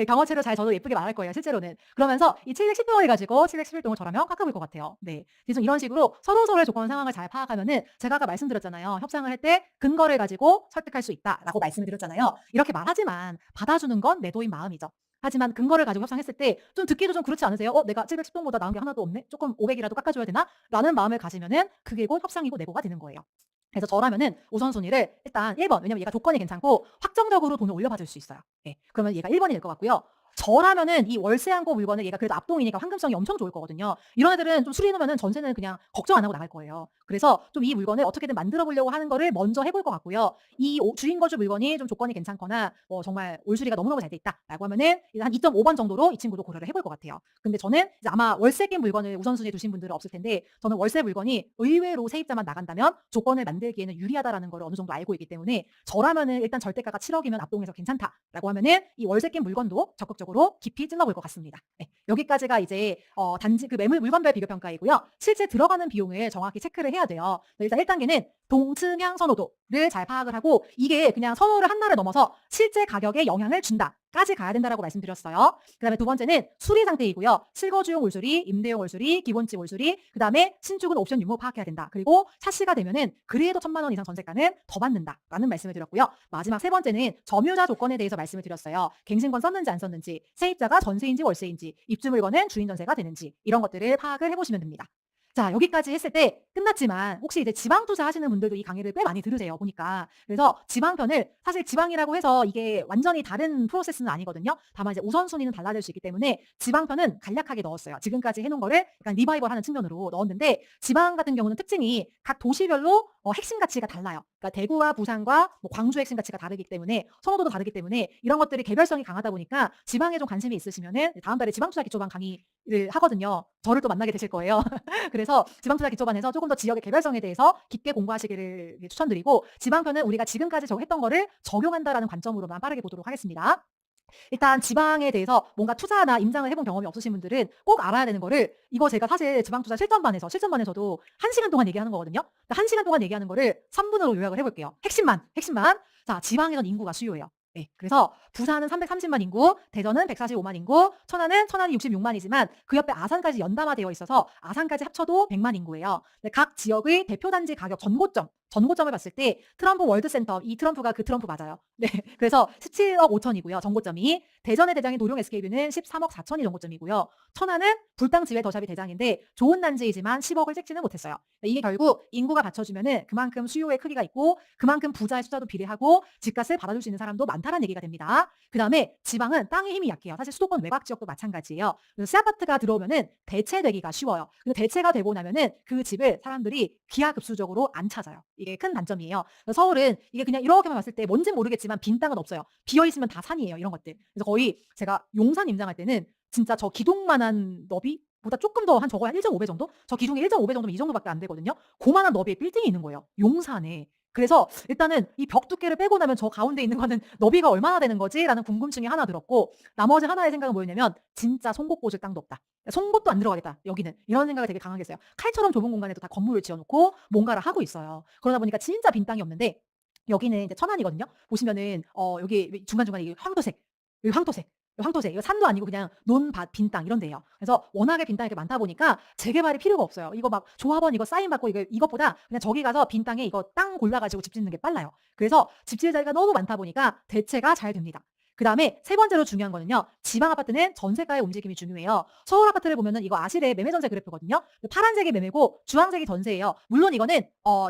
경어체로 잘 저도 예쁘게 말할 거예요. 실제로는. 그러면서 이 710동을 가지고 711동을 저라면 깎아볼 것 같아요. 네. 그래서 이런 식으로 서로서로의 조건 상황을 잘 파악하면은 제가 아까 말씀드렸잖아요. 협상을 할 때 근거를 가지고 설득할 수 있다라고 말씀을 드렸잖아요. 이렇게 말하지만 받아주는 건 매도인 마음이죠. 하지만 근거를 가지고 협상했을 때 좀 듣기도 좀 그렇지 않으세요? 내가 710동보다 나은 게 하나도 없네? 조금 500이라도 깎아줘야 되나? 라는 마음을 가지면은 그게 곧 협상이고 내고가 되는 거예요. 그래서 저라면은 우선순위를 일단 1번, 왜냐면 얘가 조건이 괜찮고 확정적으로 돈을 올려받을 수 있어요. 예. 그러면 얘가 1번이 될 것 같고요. 저라면은 이 월세 한고 물건을 얘가 그래도 앞동이니까 황금성이 엄청 좋을 거거든요. 이런 애들은 좀 수리해 놓으면은 전세는 그냥 걱정 안 하고 나갈 거예요. 그래서 좀 이 물건을 어떻게든 만들어 보려고 하는 거를 먼저 해볼 것 같고요. 이 주인 거주 물건이 좀 조건이 괜찮거나 정말 올수리가 너무너무 잘 돼 있다라고 하면은 한 2.5번 정도로 이 친구도 고려를 해볼 것 같아요. 근데 저는 이제 아마 월세 낀 물건을 우선순위에 두신 분들은 없을 텐데 저는 월세 물건이 의외로 세입자만 나간다면 조건을 만들기에는 유리하다라는 걸 어느 정도 알고 있기 때문에 저라면은 일단 절대가가 7억이면 앞동에서 괜찮다라고 하면은 이 월세 낀 물건도 적극적으로 깊이 찔러볼 것 같습니다. 네, 여기까지가 이제 단지 그 매물 물건별 비교 평가이고요. 실제 들어가는 비용을 정확히 체크를 해야 돼요. 일단 1단계는 동층향 선호도를 잘 파악을 하고 이게 그냥 선호를 한나를 넘어서 실제 가격에 영향을 준다까지 가야 된다라고 말씀드렸어요. 그 다음에 두 번째는 수리 상태이고요. 실거주용 올수리, 임대용 올수리, 기본집 올수리, 그 다음에 신축은 옵션 유무 파악해야 된다. 그리고 차시가 되면은 그래도 1,000만 원 이상 전세가는 더 받는다라는 말씀을 드렸고요. 마지막 세 번째는 점유자 조건에 대해서 말씀을 드렸어요. 갱신권 썼는지 안 썼는지, 세입자가 전세인지 월세인지, 입주 물건은 주인 전세가 되는지 이런 것들을 파악을 해보시면 됩니다. 자, 여기까지 했을 때 끝났지만 혹시 이제 지방 투자하시는 분들도 이 강의를 꽤 많이 들으세요, 보니까. 그래서 지방편을 사실 지방이라고 해서 이게 완전히 다른 프로세스는 아니거든요. 다만 이제 우선순위는 달라질 수 있기 때문에 지방편은 간략하게 넣었어요. 지금까지 해놓은 거를 약간 리바이벌하는 측면으로 넣었는데 지방 같은 경우는 특징이 각 도시별로 핵심 가치가 달라요. 그러니까 대구와 부산과 뭐 광주 핵심 가치가 다르기 때문에 선호도도 다르기 때문에 이런 것들이 개별성이 강하다 보니까 지방에 좀 관심이 있으시면은 다음 달에 지방투자 기초반 강의를 하거든요. 저를 또 만나게 되실 거예요. 그래서 지방투자 기초반에서 조금 더 지역의 개별성에 대해서 깊게 공부하시기를 추천드리고 지방편은 우리가 지금까지 했던 거를 적용한다라는 관점으로만 빠르게 보도록 하겠습니다. 일단 지방에 대해서 뭔가 투자나 임장을 해본 경험이 없으신 분들은 꼭 알아야 되는 거를 이거 제가 사실 지방투자 실전반에서도 1시간 동안 얘기하는 거거든요. 1시간 동안 얘기하는 거를 3분으로 요약을 해볼게요. 핵심만. 자, 지방에선 인구가 수요예요. 네, 그래서 부산은 330만 인구, 대전은 145만 인구, 천안이 66만이지만 그 옆에 아산까지 연담화되어 있어서 아산까지 합쳐도 100만 인구예요. 각 지역의 대표 단지 가격 전고점 전고점을 봤을 때 트럼프 월드센터, 이 트럼프가 그 트럼프 맞아요. 네. 그래서 17억 5천이고요. 전고점이. 대전의 대장인 도룡 SK뷰는 13억 4천이 전고점이고요. 천안은 불당 지회 더샵이 대장인데 좋은 단지이지만 10억을 찍지는 못했어요. 이게 결국 인구가 받쳐주면은 그만큼 수요의 크기가 있고 그만큼 부자의 숫자도 비례하고 집값을 받아줄 수 있는 사람도 많다는 얘기가 됩니다. 그다음에 지방은 땅의 힘이 약해요. 사실 수도권 외곽 지역도 마찬가지예요. 그래서 새 아파트가 들어오면은 대체되기가 쉬워요. 근데 대체가 되고 나면은 그 집을 사람들이 기하급수적으로 안 찾아요. 이게 큰 단점이에요. 그래서 서울은 이게 그냥 이렇게만 봤을 때 뭔지 모르겠지만 빈 땅은 없어요. 비어 있으면 다 산이에요. 이런 것들. 그래서 거의 제가 용산 임장할 때는 진짜 저 기둥만한 너비보다 조금 더 한 적어야 1.5배 정도? 저 기둥이 1.5배 정도면 이 정도밖에 안 되거든요. 고만한 너비의 빌딩이 있는 거예요. 용산에. 그래서 일단은 이 벽 두께를 빼고 나면 저 가운데 있는 거는 너비가 얼마나 되는 거지라는 궁금증이 하나 들었고 나머지 하나의 생각은 뭐였냐면 진짜 송곳 꽂을 땅도 없다. 송곳도 안 들어가겠다. 여기는. 이런 생각이 되게 강하게 했어요. 칼처럼 좁은 공간에도 다 건물을 지어놓고 뭔가를 하고 있어요. 그러다 보니까 진짜 빈 땅이 없는데 여기는 이제 천안이거든요. 보시면은 여기 중간중간에 이게 황토색, 여기 황토색, 여기 황토색. 이거 산도 아니고 그냥 논밭, 빈 땅 이런 데예요. 그래서 워낙에 빈 땅이 이렇게 많다 보니까 재개발이 필요가 없어요. 이거 막 조합원 이거 사인 받고 이것보다 그냥 저기 가서 빈 땅에 이거 땅 골라가지고 집 짓는 게 빨라요. 그래서 집 지을 자리가 너무 많다 보니까 대체가 잘 됩니다. 그다음에 세 번째로 중요한 거는요. 지방 아파트는 전세가의 움직임이 중요해요. 서울 아파트를 보면은 이거 아실의 매매 전세 그래프거든요. 파란색이 매매고 주황색이 전세예요. 물론 이거는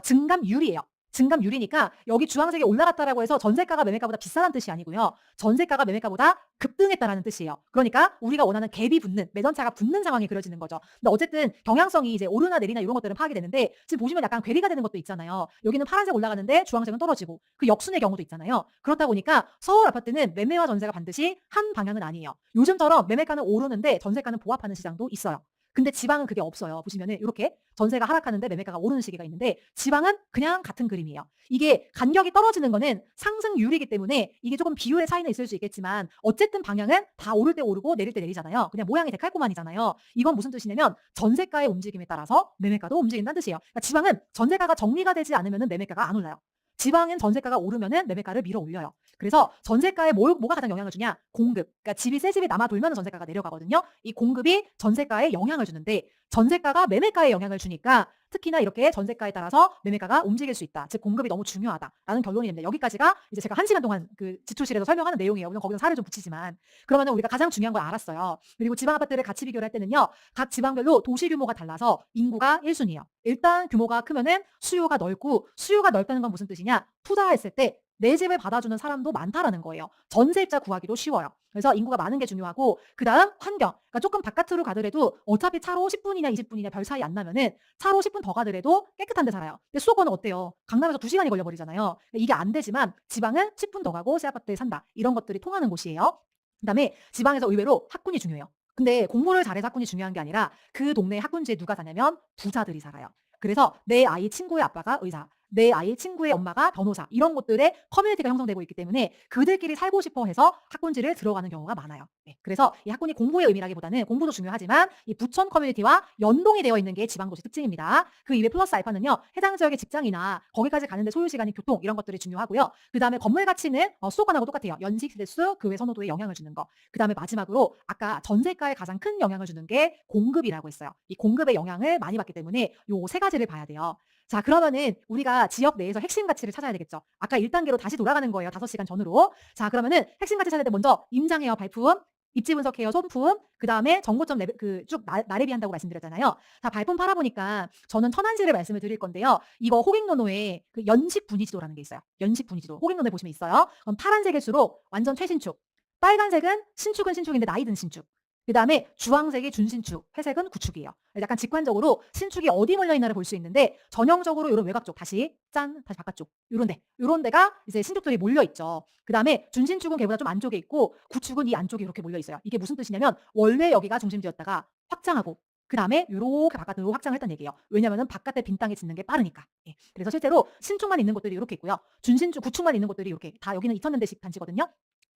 증감률이에요. 증감률이니까 여기 주황색이 올라갔다라고 해서 전세가가 매매가보다 비싸다는 뜻이 아니고요. 전세가가 매매가보다 급등했다라는 뜻이에요. 그러니까 우리가 원하는 갭이 붙는 매전차가 붙는 상황이 그려지는 거죠. 근데 어쨌든 경향성이 이제 오르나 내리나 이런 것들은 파악이 되는데 지금 보시면 약간 괴리가 되는 것도 있잖아요. 여기는 파란색 올라가는데 주황색은 떨어지고 그 역순의 경우도 있잖아요. 그렇다 보니까 서울 아파트는 매매와 전세가 반드시 한 방향은 아니에요. 요즘처럼 매매가는 오르는데 전세가는 보합하는 시장도 있어요. 근데 지방은 그게 없어요. 보시면은 이렇게 전세가 하락하는데 매매가가 오르는 시기가 있는데 지방은 그냥 같은 그림이에요. 이게 간격이 떨어지는 거는 상승률이기 때문에 이게 조금 비율의 차이는 있을 수 있겠지만 어쨌든 방향은 다 오를 때 오르고 내릴 때 내리잖아요. 그냥 모양이 데칼코마니잖아요. 이건 무슨 뜻이냐면 전세가의 움직임에 따라서 매매가도 움직인다는 뜻이에요. 그러니까 지방은 전세가가 정리가 되지 않으면 매매가가 안 올라요. 지방은 전세가가 오르면은 매매가를 밀어 올려요. 그래서 전세가에 뭐가 가장 영향을 주냐? 공급. 그러니까 집이 새 집이 남아 돌면 전세가가 내려가거든요. 이 공급이 전세가에 영향을 주는데 전세가가 매매가에 영향을 주니까 특히나 이렇게 전세가에 따라서 매매가가 움직일 수 있다. 즉 공급이 너무 중요하다라는 결론이 됩니다. 여기까지가 이제 제가 1시간 동안 그 지출실에서 설명하는 내용이에요. 물론 거기서 살을 좀 붙이지만 그러면은 우리가 가장 중요한 걸 알았어요. 그리고 지방 아파트를 같이 비교를 할 때는요. 각 지방별로 도시 규모가 달라서 인구가 1순위예요. 일단 규모가 크면은 수요가 넓고 수요가 넓다는 건 무슨 뜻이냐? 투자했을 때 내 집을 받아주는 사람도 많다라는 거예요. 전세입자 구하기도 쉬워요. 그래서 인구가 많은 게 중요하고 그다음 환경. 그러니까 조금 바깥으로 가더라도 어차피 차로 10분이냐 20분이냐 별 차이 안 나면은 차로 10분 더 가더라도 깨끗한 데 살아요. 근데 수도권은 어때요? 강남에서 2시간이 걸려버리잖아요. 이게 안 되지만 지방은 10분 더 가고 새 아파트에 산다. 이런 것들이 통하는 곳이에요. 그다음에 지방에서 의외로 학군이 중요해요. 근데 공부를 잘해서 학군이 중요한 게 아니라 그 동네 학군지에 누가 사냐면 부자들이 살아요. 그래서 내 아이 친구의 아빠가 의사, 내 아이 친구의 엄마가 변호사 이런 곳들의 커뮤니티가 형성되고 있기 때문에 그들끼리 살고 싶어 해서 학군지를 들어가는 경우가 많아요. 네. 그래서 이 학군이 공부의 의미라기보다는 공부도 중요하지만 이 부촌 커뮤니티와 연동이 되어 있는 게 지방도시 특징입니다. 그 이외 플러스 알파는요. 해당 지역의 직장이나 거기까지 가는데 소요시간이 교통 이런 것들이 중요하고요. 그 다음에 건물 가치는 수도권하고 똑같아요. 연식, 세대수, 그 외 선호도에 영향을 주는 거. 그 다음에 마지막으로 아까 전세가에 가장 큰 영향을 주는 게 공급이라고 했어요. 이 공급의 영향을 많이 받기 때문에 요 세 가지를 봐야 돼요. 자, 그러면은 우리가 지역 내에서 핵심 가치를 찾아야 되겠죠. 아까 1단계로 다시 돌아가는 거예요. 5시간 전으로. 자, 그러면은 핵심 가치 찾을 때 먼저 임장해요. 발품. 입지 분석해요. 손품. 그다음에 정보점 레벨 쭉 나래비 한다고 말씀드렸잖아요. 자, 발품 팔아보니까 저는 천안시를 말씀을 드릴 건데요. 이거 호갱노노에 그 연식 분위지도라는 게 있어요. 연식 분위지도. 호갱노노에 보시면 있어요. 그럼 파란색일수록 완전 최신축. 빨간색은 신축은 신축인데 나이 든 신축. 그다음에 주황색이 준신축, 회색은 구축이에요. 약간 직관적으로 신축이 어디 몰려 있나를 볼 수 있는데 전형적으로 이런 외곽 쪽 다시 바깥쪽 요런 데가 이제 신축들이 몰려 있죠. 그다음에 준신축은 걔보다 좀 안쪽에 있고 구축은 이 안쪽에 이렇게 몰려 있어요. 이게 무슨 뜻이냐면 원래 여기가 중심지였다가 확장하고 그다음에 요렇게 바깥으로 확장을 했다는 얘기예요. 왜냐면은 바깥에 빈 땅에 짓는 게 빠르니까. 예. 그래서 실제로 신축만 있는 곳들이 이렇게 있고요. 준신축, 구축만 있는 곳들이 이렇게 다 여기는 2000년대식 단지거든요.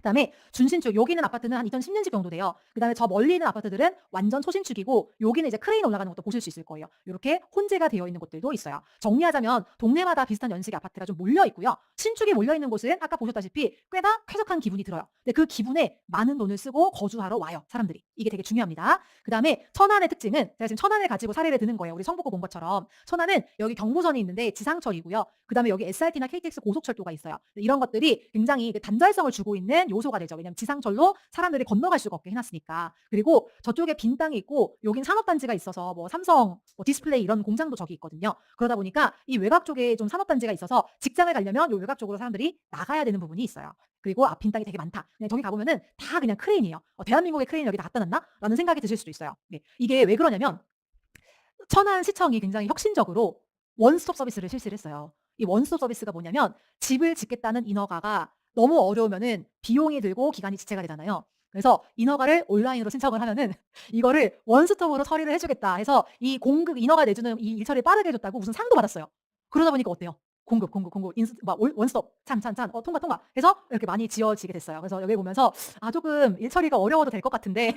그다음에 준신축 여기 있는 아파트는 한 2010년식 정도 돼요. 그다음에 저 멀리 있는 아파트들은 완전 초신축이고 여기는 이제 크레인 올라가는 것도 보실 수 있을 거예요. 요렇게 혼재가 되어 있는 곳들도 있어요. 정리하자면 동네마다 비슷한 연식의 아파트가 좀 몰려 있고요. 신축이 몰려 있는 곳은 아까 보셨다시피 꽤나 쾌적한 기분이 들어요. 근데 그 기분에 많은 돈을 쓰고 거주하러 와요, 사람들이. 이게 되게 중요합니다. 그다음에 천안의 특징은 제가 지금 천안을 가지고 사례를 드는 거예요. 우리 성북구 본 것처럼. 천안은 여기 경부선이 있는데 지상철이고요. 그다음에 여기 SRT나 KTX 고속철도가 있어요. 이런 것들이 굉장히 그 단절성을 주고 있는 요소가 되죠. 왜냐하면 지상철로 사람들이 건너갈 수가 없게 해놨으니까. 그리고 저쪽에 빈 땅이 있고 여긴 산업단지가 있어서 뭐 삼성, 뭐 디스플레이 이런 공장도 저기 있거든요. 그러다 보니까 이 외곽 쪽에 좀 산업단지가 있어서 직장을 가려면 요 외곽 쪽으로 사람들이 나가야 되는 부분이 있어요. 그리고 빈 땅이 되게 많다. 그냥 저기 가보면은 다 그냥 크레인이에요. 대한민국의 크레인 여기 다 갖다 놨나? 라는 생각이 드실 수도 있어요. 네. 이게 왜 그러냐면 천안시청이 굉장히 혁신적으로 원스톱 서비스를 실시를 했어요. 이 원스톱 서비스가 뭐냐면 집을 짓겠다는 인허가가 너무 어려우면은 비용이 들고 기간이 지체가 되잖아요. 그래서 인허가를 온라인으로 신청을 하면은 이거를 원스톱으로 처리를 해주겠다 해서 이 공급 인허가 내주는 이 일 처리 빠르게 해줬다고 무슨 상도 받았어요. 그러다 보니까 어때요? 공급, 인스, 막 원스톱, 통과 해서 이렇게 많이 지어지게 됐어요. 그래서 여기 보면서 조금 일 처리가 어려워도 될 것 같은데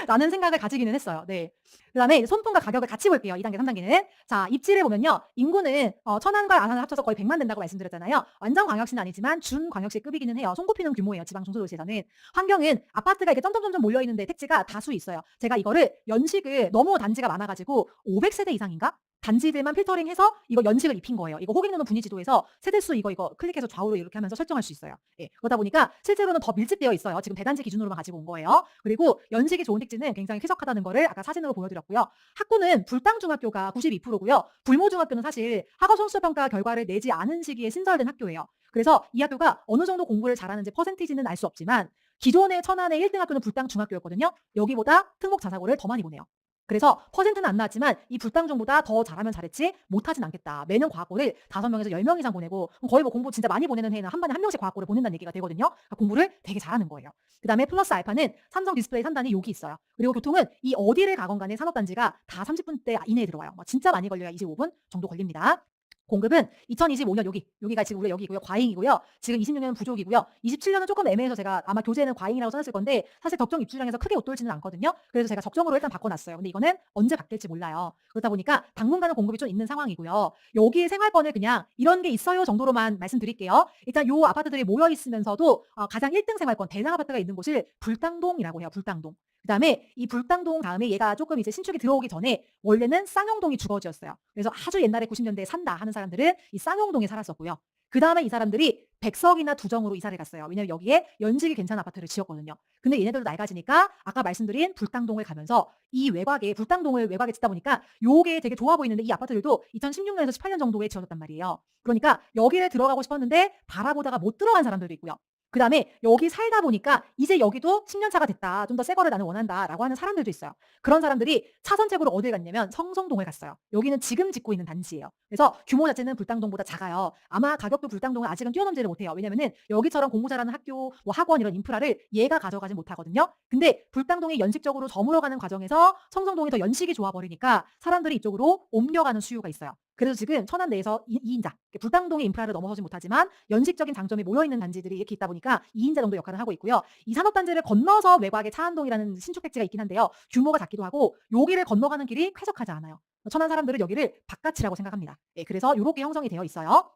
라는 생각을 가지기는 했어요. 네. 그다음에 손품과 가격을 같이 볼게요. 2단계, 3단계는. 자, 입지를 보면요. 인구는 천안과 아산을 합쳐서 거의 100만 된다고 말씀드렸잖아요. 완전 광역시는 아니지만 준광역시급이기는 해요. 손꼽히는 규모예요. 지방 중소도시에서는. 환경은 아파트가 이렇게 점점점점 몰려 있는데 택지가 다수 있어요. 제가 이거를 연식을 너무 단지가 많아가지고 500세대 이상인가? 단지들만 필터링해서 이거 연식을 입힌 거예요. 이거 호갱노는 분위지도에서 세대수 이거 클릭해서 좌우로 이렇게 하면서 설정할 수 있어요. 예, 그러다 보니까 실제로는 더 밀집되어 있어요. 지금 대단지 기준으로만 가지고 온 거예요. 그리고 연식이 좋은 택지는 굉장히 쾌적하다는 거를 아까 사진으로 보여드렸고요. 학군은 불당중학교가 92%고요. 불모중학교는 사실 학업 성취 평가 결과를 내지 않은 시기에 신설된 학교예요. 그래서 이 학교가 어느 정도 공부를 잘하는지 퍼센티지는 알 수 없지만 기존의 천안의 1등 학교는 불당중학교였거든요. 여기보다 특목 자사고를 더 많이 보내요. 그래서 퍼센트는 안 나왔지만 이 불당중보다 더 잘하면 잘했지 못하진 않겠다. 매년 과학고를 5명에서 10명 이상 보내고 거의 뭐 공부 진짜 많이 보내는 해에는 한 반에 한 명씩 과학고를 보낸다는 얘기가 되거든요. 그러니까 공부를 되게 잘하는 거예요. 그다음에 플러스 알파는 삼성 디스플레이 산단이 여기 있어요. 그리고 교통은 이 어디를 가건 간에 산업단지가 다 30분대 이내에 들어와요. 진짜 많이 걸려야 25분 정도 걸립니다. 공급은 2025년 여기가 지금 우리 여기고요. 과잉이고요. 지금 26년은 부족이고요. 27년은 조금 애매해서 제가 아마 교재는 과잉이라고 써놨을 건데 사실 적정 입주량에서 크게 웃돌지는 않거든요. 그래서 제가 적정으로 일단 바꿔놨어요. 근데 이거는 언제 바뀔지 몰라요. 그러다 보니까 당분간은 공급이 좀 있는 상황이고요. 여기 생활권을 그냥 이런 게 있어요 정도로만 말씀드릴게요. 일단 요 아파트들이 모여 있으면서도 가장 1등 생활권 대상 아파트가 있는 곳을 불당동이라고 해요. 불당동. 그다음에 이 불당동 다음에 얘가 조금 이제 신축이 들어오기 전에 원래는 쌍용동이 주거지였어요. 그래서 아주 옛날에 90년대에 산다 하는 사람들은 이 쌍용동에 살았었고요. 그다음에 이 사람들이 백석이나 두정으로 이사를 갔어요. 왜냐면 여기에 연식이 괜찮은 아파트를 지었거든요. 근데 얘네들도 낡아지니까 아까 말씀드린 불당동을 가면서 이 외곽에 불당동을 외곽에 짓다 보니까 요게 되게 좋아 보이는데 이 아파트들도 2016년에서 18년 정도에 지어졌단 말이에요. 그러니까 여기를 들어가고 싶었는데 바라보다가 못 들어간 사람들도 있고요. 그다음에 여기 살다 보니까 이제 여기도 10년 차가 됐다. 좀 더 새 거를 나는 원한다라고 하는 사람들도 있어요. 그런 사람들이 차선책으로 어딜 갔냐면 성성동을 갔어요. 여기는 지금 짓고 있는 단지예요. 그래서 규모 자체는 불당동보다 작아요. 아마 가격도 불당동은 아직은 뛰어넘지를 못해요. 왜냐면은 여기처럼 공부 잘하는 학교, 뭐 학원 이런 인프라를 얘가 가져가지 못하거든요. 근데 불당동이 연식적으로 저물어가는 과정에서 성성동이 더 연식이 좋아 버리니까 사람들이 이쪽으로 옮겨가는 수요가 있어요. 그래서 지금 천안 내에서 2인자, 불당동의 인프라를 넘어서지 못하지만 연식적인 장점이 모여있는 단지들이 이렇게 있다 보니까 2인자 정도 역할을 하고 있고요. 이 산업단지를 건너서 외곽에 차안동이라는 신축 택지가 있긴 한데요. 규모가 작기도 하고 여기를 건너가는 길이 쾌적하지 않아요. 천안 사람들은 여기를 바깥이라고 생각합니다. 예, 그래서 이렇게 형성이 되어 있어요.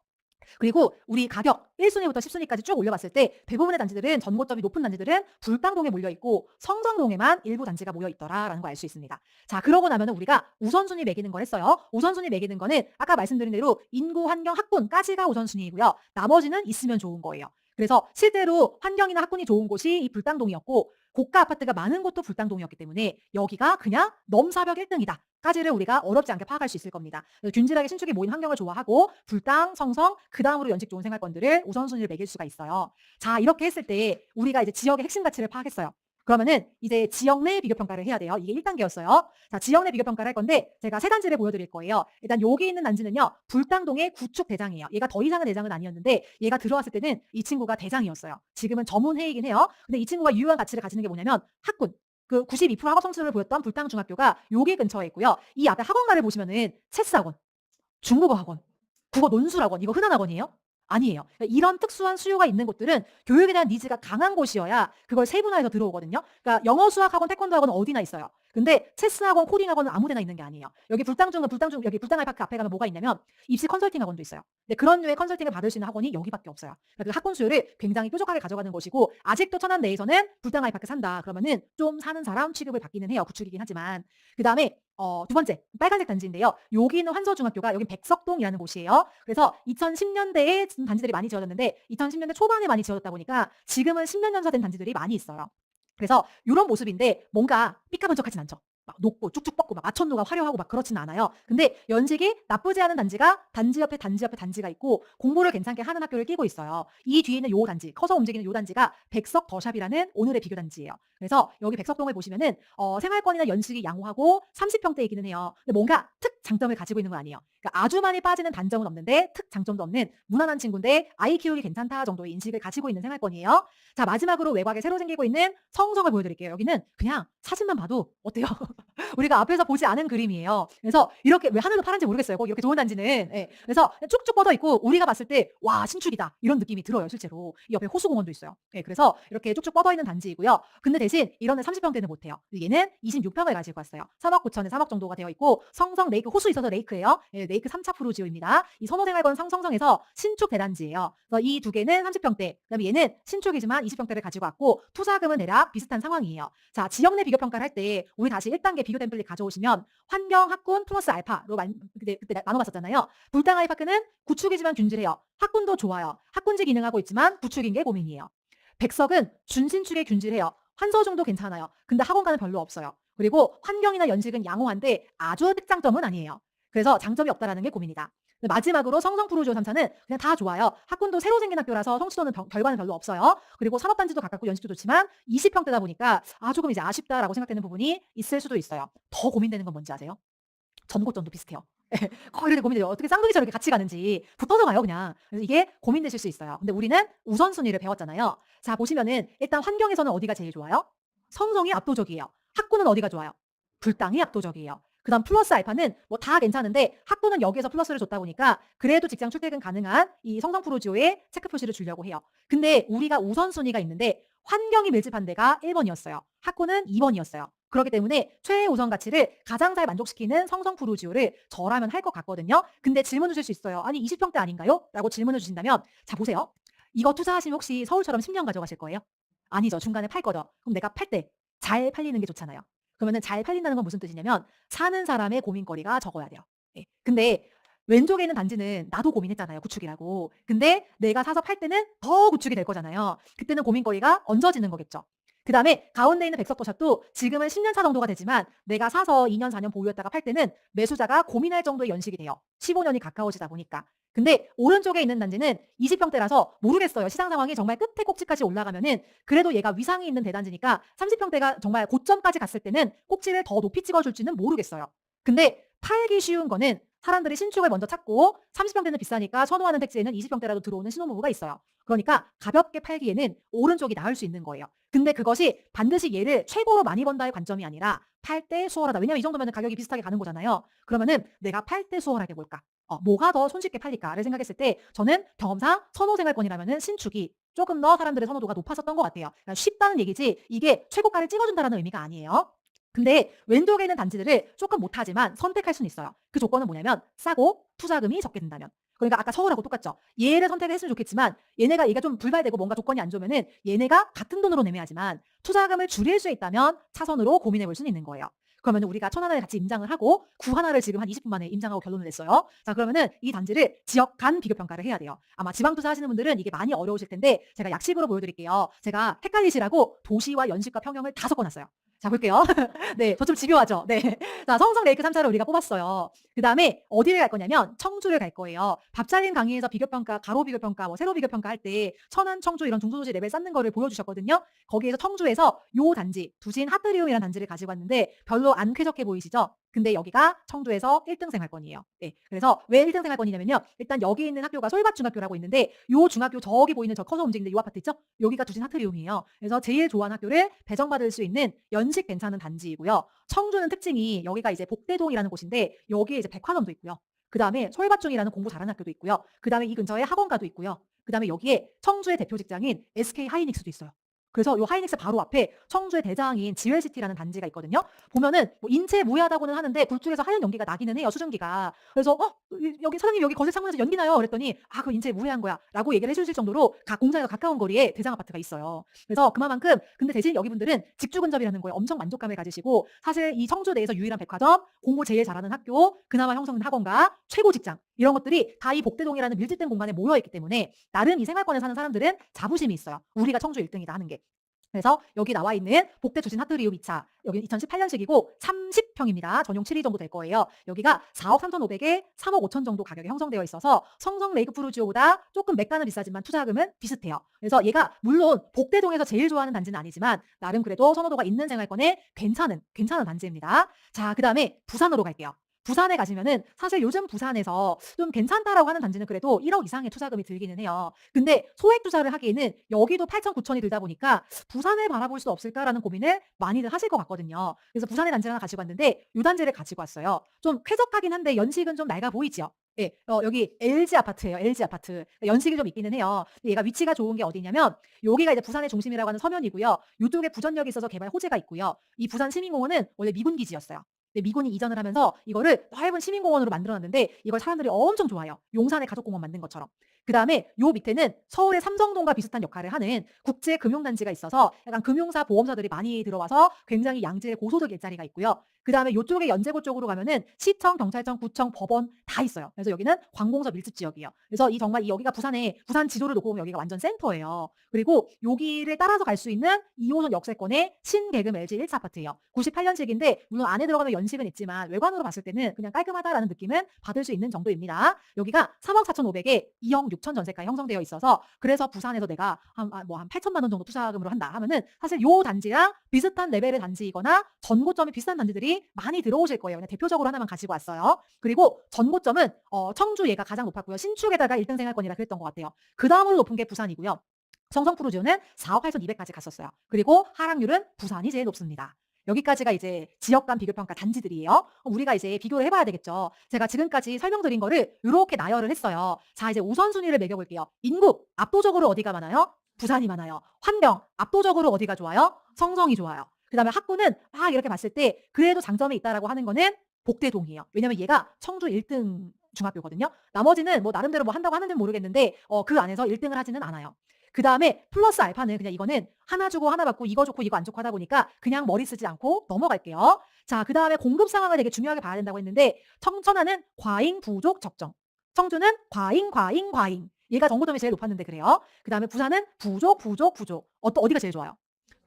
그리고 우리 가격 1순위부터 10순위까지 쭉 올려봤을 때 대부분의 단지들은 전고점이 높은 단지들은 불당동에 몰려있고 성성동에만 일부 단지가 모여있더라라는 걸 알 수 있습니다. 자, 그러고 나면 우리가 우선순위 매기는 걸 했어요. 우선순위 매기는 거는 아까 말씀드린 대로 인구, 환경, 학군까지가 우선순위이고요. 나머지는 있으면 좋은 거예요. 그래서 실제로 환경이나 학군이 좋은 곳이 이 불당동이었고 고가 아파트가 많은 곳도 불당동이었기 때문에 여기가 그냥 넘사벽 1등이다. 까지를 우리가 어렵지 않게 파악할 수 있을 겁니다. 균질하게 신축이 모인 환경을 좋아하고 불당, 성성, 그 다음으로 연식 좋은 생활권들을 우선순위를 매길 수가 있어요. 자, 이렇게 했을 때 우리가 이제 지역의 핵심 가치를 파악했어요. 그러면은 이제 지역 내 비교 평가를 해야 돼요. 이게 1단계였어요. 자, 지역 내 비교 평가를 할 건데 제가 세 단지를 보여드릴 거예요. 일단 여기 있는 단지는요. 불당동의 구축 대장이에요. 얘가 더 이상은 대장은 아니었는데 얘가 들어왔을 때는 이 친구가 대장이었어요. 지금은 전문회의긴 해요. 근데 이 친구가 유효한 가치를 가지는 게 뭐냐면 학군. 그 92% 학업 성취를 보였던 불당중학교가 여기 근처에 있고요. 이 앞에 학원가를 보시면은 체스 학원, 중국어 학원, 국어 논술 학원, 이거 흔한 학원이에요. 아니에요. 그러니까 이런 특수한 수요가 있는 곳들은 교육에 대한 니즈가 강한 곳이어야 그걸 세분화해서 들어오거든요. 그러니까 영어, 수학 학원, 태권도 학원은 어디나 있어요. 근데 체스 학원, 코딩 학원은 아무 데나 있는 게 아니에요. 여기 불당중 여기 불당아이파크 앞에 가면 뭐가 있냐면 입시 컨설팅 학원도 있어요. 근데 그런 류의 컨설팅을 받을 수 있는 학원이 여기밖에 없어요. 그러니까 그 학원 수요를 굉장히 뾰족하게 가져가는 것이고 아직도 천안 내에서는 불당아이파크 산다 그러면은 좀 사는 사람 취급을 받기는 해요. 구축이긴 하지만. 그다음에 두 번째 빨간색 단지인데요. 여기는 환서중학교가 여기 백석동이라는 곳이에요. 그래서 2010년대에 단지들이 많이 지어졌는데 2010년대 초반에 많이 지어졌다 보니까 지금은 10년 연사된 단지들이 많이 있어요. 그래서 이런 모습인데 뭔가 삐까번쩍하진 않죠. 막 높고 쭉쭉 뻗고 막 마천루가 화려하고 막 그렇지는 않아요. 근데 연식이 나쁘지 않은 단지가 단지 옆에 단지 옆에 단지가 있고 공부를 괜찮게 하는 학교를 끼고 있어요. 이 뒤에 있는 요 단지, 커서 움직이는 요 단지가 백석 더샵이라는 오늘의 비교 단지예요. 그래서 여기 백석동을 보시면은 생활권이나 연식이 양호하고 30평대이기는 해요. 근데 뭔가 특 장점을 가지고 있는 건 아니에요. 그러니까 아주 많이 빠지는 단점은 없는데 특 장점도 없는 무난한 친구인데 아이 키우기 괜찮다 정도의 인식을 가지고 있는 생활권이에요. 자, 마지막으로 외곽에 새로 생기고 있는 성성을 보여드릴게요. 여기는 그냥 사진만 봐도 어때요? 우리가 앞에서 보지 않은 그림이에요. 그래서 이렇게 왜 하늘도 파란지 모르겠어요. 꼭 이렇게 좋은 단지는. 예. 그래서 쭉쭉 뻗어 있고 우리가 봤을 때 와 신축이다 이런 느낌이 들어요. 실제로. 이 옆에 호수공원도 있어요. 예. 그래서 이렇게 쭉쭉 뻗어 있는 단지이고요. 근데 대신 이런 애 30평대는 못해요. 얘는 26평을 가지고 왔어요. 3억 9천에 3억 정도가 되어 있고 성성 레이크 호수 있어서 레이크예요. 예, 레이크 3차 프로지오입니다. 이 선호생활권 성성에서 신축 대단지예요. 그래서 이 두 개는 30평대. 그다음에 얘는 신축이지만 20평대를 가지고 왔고 투자금은 대략 비슷한 상황이에요. 자, 지역 내 비교 평가를 할 때 우리 다시 1단계 비교 템플릿 가져오시면 환경, 학군 플러스 알파로 그때 나눠봤었잖아요. 불당 아이파크는 구축이지만 균질해요. 학군도 좋아요. 학군지 기능하고 있지만 구축인 게 고민이에요. 백석은 준신축에 균질해요. 환서중도 괜찮아요. 근데 학원가는 별로 없어요. 그리고 환경이나 연식은 양호한데 아주 특장점은 아니에요. 그래서 장점이 없다라는 게 고민이다. 마지막으로 성성 프로지오 3차는 그냥 다 좋아요. 학군도 새로 생긴 학교라서 성취도는 결과는 별로 없어요. 그리고 산업단지도 가깝고 연식도 좋지만 20평대다 보니까 조금 이제 아쉽다라고 생각되는 부분이 있을 수도 있어요. 더 고민되는 건 뭔지 아세요? 전고점도 비슷해요. 거의 이렇게 고민돼요. 어떻게 쌍둥이처럼 이렇게 같이 가는지 붙어서 가요 그냥. 그래서 이게 고민되실 수 있어요. 근데 우리는 우선순위를 배웠잖아요. 자 보시면은 일단 환경에서는 어디가 제일 좋아요? 성성이 압도적이에요. 학군은 어디가 좋아요? 불당이 압도적이에요. 그다음 플러스 알파는 뭐 다 괜찮은데 학군은 여기에서 플러스를 줬다 보니까 그래도 직장 출퇴근 가능한 이 성성 프로지오에 체크 표시를 주려고 해요. 근데 우리가 우선순위가 있는데 환경이 밀집한 데가 1번이었어요. 학군은 2번이었어요. 그렇기 때문에 최우선 가치를 가장 잘 만족시키는 성성 프로지오를 저라면 할 것 같거든요. 근데 질문 주실 수 있어요. 아니 20평대 아닌가요? 라고 질문을 주신다면 자 보세요. 이거 투자하시면 혹시 서울처럼 10년 가져가실 거예요? 아니죠. 중간에 팔 거죠. 그럼 내가 팔 때 잘 팔리는 게 좋잖아요. 그러면은 잘 팔린다는 건 무슨 뜻이냐면 사는 사람의 고민거리가 적어야 돼요. 예. 근데 왼쪽에 있는 단지는 나도 고민했잖아요. 구축이라고. 근데 내가 사서 팔 때는 더 구축이 될 거잖아요. 그때는 고민거리가 얹어지는 거겠죠. 그다음에 가운데 있는 백석도샵도 지금은 10년 차 정도가 되지만 내가 사서 2년 4년 보유했다가 팔 때는 매수자가 고민할 정도의 연식이 돼요. 15년이 가까워지다 보니까. 근데 오른쪽에 있는 단지는 20평대라서 모르겠어요. 시장 상황이 정말 끝에 꼭지까지 올라가면은 그래도 얘가 위상이 있는 대단지니까 30평대가 정말 고점까지 갔을 때는 꼭지를 더 높이 찍어줄지는 모르겠어요. 근데 팔기 쉬운 거는 사람들이 신축을 먼저 찾고 30평대는 비싸니까 선호하는 택지에는 20평대라도 들어오는 신혼부부가 있어요. 그러니까 가볍게 팔기에는 오른쪽이 나을 수 있는 거예요. 근데 그것이 반드시 얘를 최고로 많이 번다의 관점이 아니라 팔 때 수월하다. 왜냐면 이 정도면 가격이 비슷하게 가는 거잖아요. 그러면은 내가 팔 때 수월하게 볼까? 뭐가 더 손쉽게 팔릴까를 생각했을 때 저는 경험상 선호생활권이라면은 신축이 조금 더 사람들의 선호도가 높았었던 것 같아요. 그러니까 쉽다는 얘기지 이게 최고가를 찍어준다라는 의미가 아니에요. 근데 왼쪽에 있는 단지들을 조금 못하지만 선택할 수는 있어요. 그 조건은 뭐냐면 싸고 투자금이 적게 든다면. 그러니까 아까 서울하고 똑같죠. 얘를 선택을 했으면 좋겠지만 얘가 좀 불발되고 뭔가 조건이 안 좋으면은 얘네가 같은 돈으로 매매하지만 투자금을 줄일 수 있다면 차선으로 고민해 볼 수는 있는 거예요. 그러면 우리가 천안을 같이 임장을 하고 구 하나를 지금 한 20분 만에 임장하고 결론을 냈어요. 자 그러면은 이 단지를 지역 간 비교 평가를 해야 돼요. 아마 지방 투자 하시는 분들은 이게 많이 어려우실 텐데 제가 약식으로 보여드릴게요. 제가 헷갈리시라고 도시와 연식과 평형을 다 섞어놨어요. 자 볼게요. 네, 저 좀 집요하죠. 네. 자, 성성 레이크 3차를 우리가 뽑았어요. 그다음에 어디를 갈 거냐면 청주를 갈 거예요. 밥잘림 강의에서 비교평가, 가로 비교평가, 뭐 세로 비교평가 할 때 천안, 청주 이런 중소도시 레벨 쌓는 거를 보여주셨거든요. 거기에서 청주에서 요 단지, 두신 하트리움이라는 단지를 가지고 왔는데 별로 안 쾌적해 보이시죠? 근데 여기가 청주에서 1등 생활권이에요. 네. 그래서 왜 1등 생활권이냐면요. 일단 여기 있는 학교가 솔밭중학교라고 있는데 요 중학교 저기 보이는 저 커서 움직이는 요 아파트 있죠? 여기가 두신 하트리움이에요. 그래서 제일 좋아하는 학교를 배정받을 수 있는 연식 괜찮은 단지이고요. 청주는 특징이 여기가 이제 복대동이라는 곳인데 여기에 이제 백화점도 있고요. 그다음에 솔밭중이라는 공부 잘하는 학교도 있고요. 그다음에 이 근처에 학원가도 있고요. 그다음에 여기에 청주의 대표 직장인 SK 하이닉스도 있어요. 그래서 요 하이닉스 바로 앞에 청주의 대장인 지웰시티라는 단지가 있거든요. 보면은 뭐 인체 무해하다고는 하는데 불 쪽에서 하얀 연기가 나기는 해요, 수증기가. 그래서 여기 사장님 여기 거실 창문에서 연기 나요. 그랬더니 아, 그 인체 무해한 거야라고 얘기를 해주실 정도로 공장에서 가까운 거리에 대장 아파트가 있어요. 그래서 그만큼 근데 대신 여기 분들은 직주 근접이라는 거에 엄청 만족감을 가지시고 사실 이 청주 내에서 유일한 백화점, 공부 제일 잘하는 학교, 그나마 형성된 학원가, 최고 직장 이런 것들이 다 이 복대동이라는 밀집된 공간에 모여 있기 때문에 나름 이 생활권에 사는 사람들은 자부심이 있어요. 우리가 청주 1등이다 하는 게. 그래서 여기 나와 있는 복대 주신 하트리움 2차 여기 2018년식이고 30평입니다. 전용 7위 정도 될 거예요. 여기가 4억 3,500에 3억 5천 정도 가격이 형성되어 있어서 성성 레이크프루지오보다 조금 매가는 비싸지만 투자금은 비슷해요. 그래서 얘가 물론 복대동에서 제일 좋아하는 단지는 아니지만 나름 그래도 선호도가 있는 생활권에 괜찮은 단지입니다. 자, 그다음에 부산으로 갈게요. 부산에 가시면은 사실 요즘 부산에서 좀 괜찮다라고 하는 단지는 그래도 1억 이상의 투자금이 들기는 해요. 근데 소액 투자를 하기에는 여기도 8천, 9천이 들다 보니까 부산을 바라볼 수 없을까라는 고민을 많이들 하실 것 같거든요. 그래서 부산의 단지를 하나 가지고 왔는데 이 단지를 가지고 왔어요. 좀 쾌적하긴 한데 연식은 좀 낡아 보이지요. 예, 여기 LG 아파트예요. LG 아파트. 연식이 좀 있기는 해요. 얘가 위치가 좋은 게 어디냐면 여기가 이제 부산의 중심이라고 하는 서면이고요. 이쪽에 부전역이 있어서 개발 호재가 있고요. 이 부산 시민공원은 원래 미군 기지였어요. 미군이 이전을 하면서 이거를 넓은 시민공원으로 만들어놨는데 이걸 사람들이 엄청 좋아해요. 용산의 가족공원 만든 것처럼. 그다음에 요 밑에는 서울의 삼성동과 비슷한 역할을 하는 국제금융단지가 있어서 약간 금융사, 보험사들이 많이 들어와서 굉장히 양질의 고소득 일자리가 있고요. 그다음에 요쪽에 연제고 쪽으로 가면은 시청, 경찰청, 구청, 법원 다 있어요. 그래서 여기는 관공서 밀집 지역이에요. 그래서 이 정말 여기가 부산 지도를 놓고 보면 여기가 완전 센터예요. 그리고 여기를 따라서 갈 수 있는 2호선 역세권의 신계금 LG 1차 아파트예요. 98년식인데 물론 안에 들어가면 연식은 있지만 외관으로 봤을 때는 그냥 깔끔하다라는 느낌은 받을 수 있는 정도입니다. 여기가 3억 4,500에 2억 6천 전세가 형성되어 있어서 그래서 부산에서 내가 한 8천만 원 정도 투자금으로 한다 하면은 사실 요 단지랑 비슷한 레벨의 단지이거나 전고점이 비슷한 단지들이 많이 들어오실 거예요. 그냥 대표적으로 하나만 가지고 왔어요. 그리고 전고점은 청주 얘가 가장 높았고요. 신축에다가 1등 생활권이라 그랬던 것 같아요. 그 다음으로 높은 게 부산이고요. 성성프루지오는 4억 8,200까지 갔었어요. 그리고 하락률은 부산이 제일 높습니다. 여기까지가 이제 지역 간 비교평가 단지들이에요. 우리가 이제 비교를 해봐야 되겠죠. 제가 지금까지 설명드린 거를 이렇게 나열을 했어요. 자, 이제 우선순위를 매겨볼게요. 인구, 압도적으로 어디가 많아요? 부산이 많아요. 환경, 압도적으로 어디가 좋아요? 성성이 좋아요. 그 다음에 학구는 막 이렇게 봤을 때 그래도 장점이 있다라고 하는 거는 복대동이에요. 왜냐면 얘가 청주 1등 중학교거든요. 나머지는 뭐 나름대로 뭐 한다고 하는지는 모르겠는데 그 안에서 1등을 하지는 않아요. 그 다음에 플러스 알파는 그냥 이거는 하나 주고 하나 받고 이거 좋고 이거 안 좋고 하다 보니까 그냥 머리 쓰지 않고 넘어갈게요. 자, 그 다음에 공급 상황을 되게 중요하게 봐야 된다고 했는데 청천하는 과잉, 부족, 적정. 청주는 과잉, 과잉, 과잉. 얘가 전고점이 제일 높았는데 그래요. 그 다음에 부산은 부족, 부족, 부족. 어디가 제일 좋아요?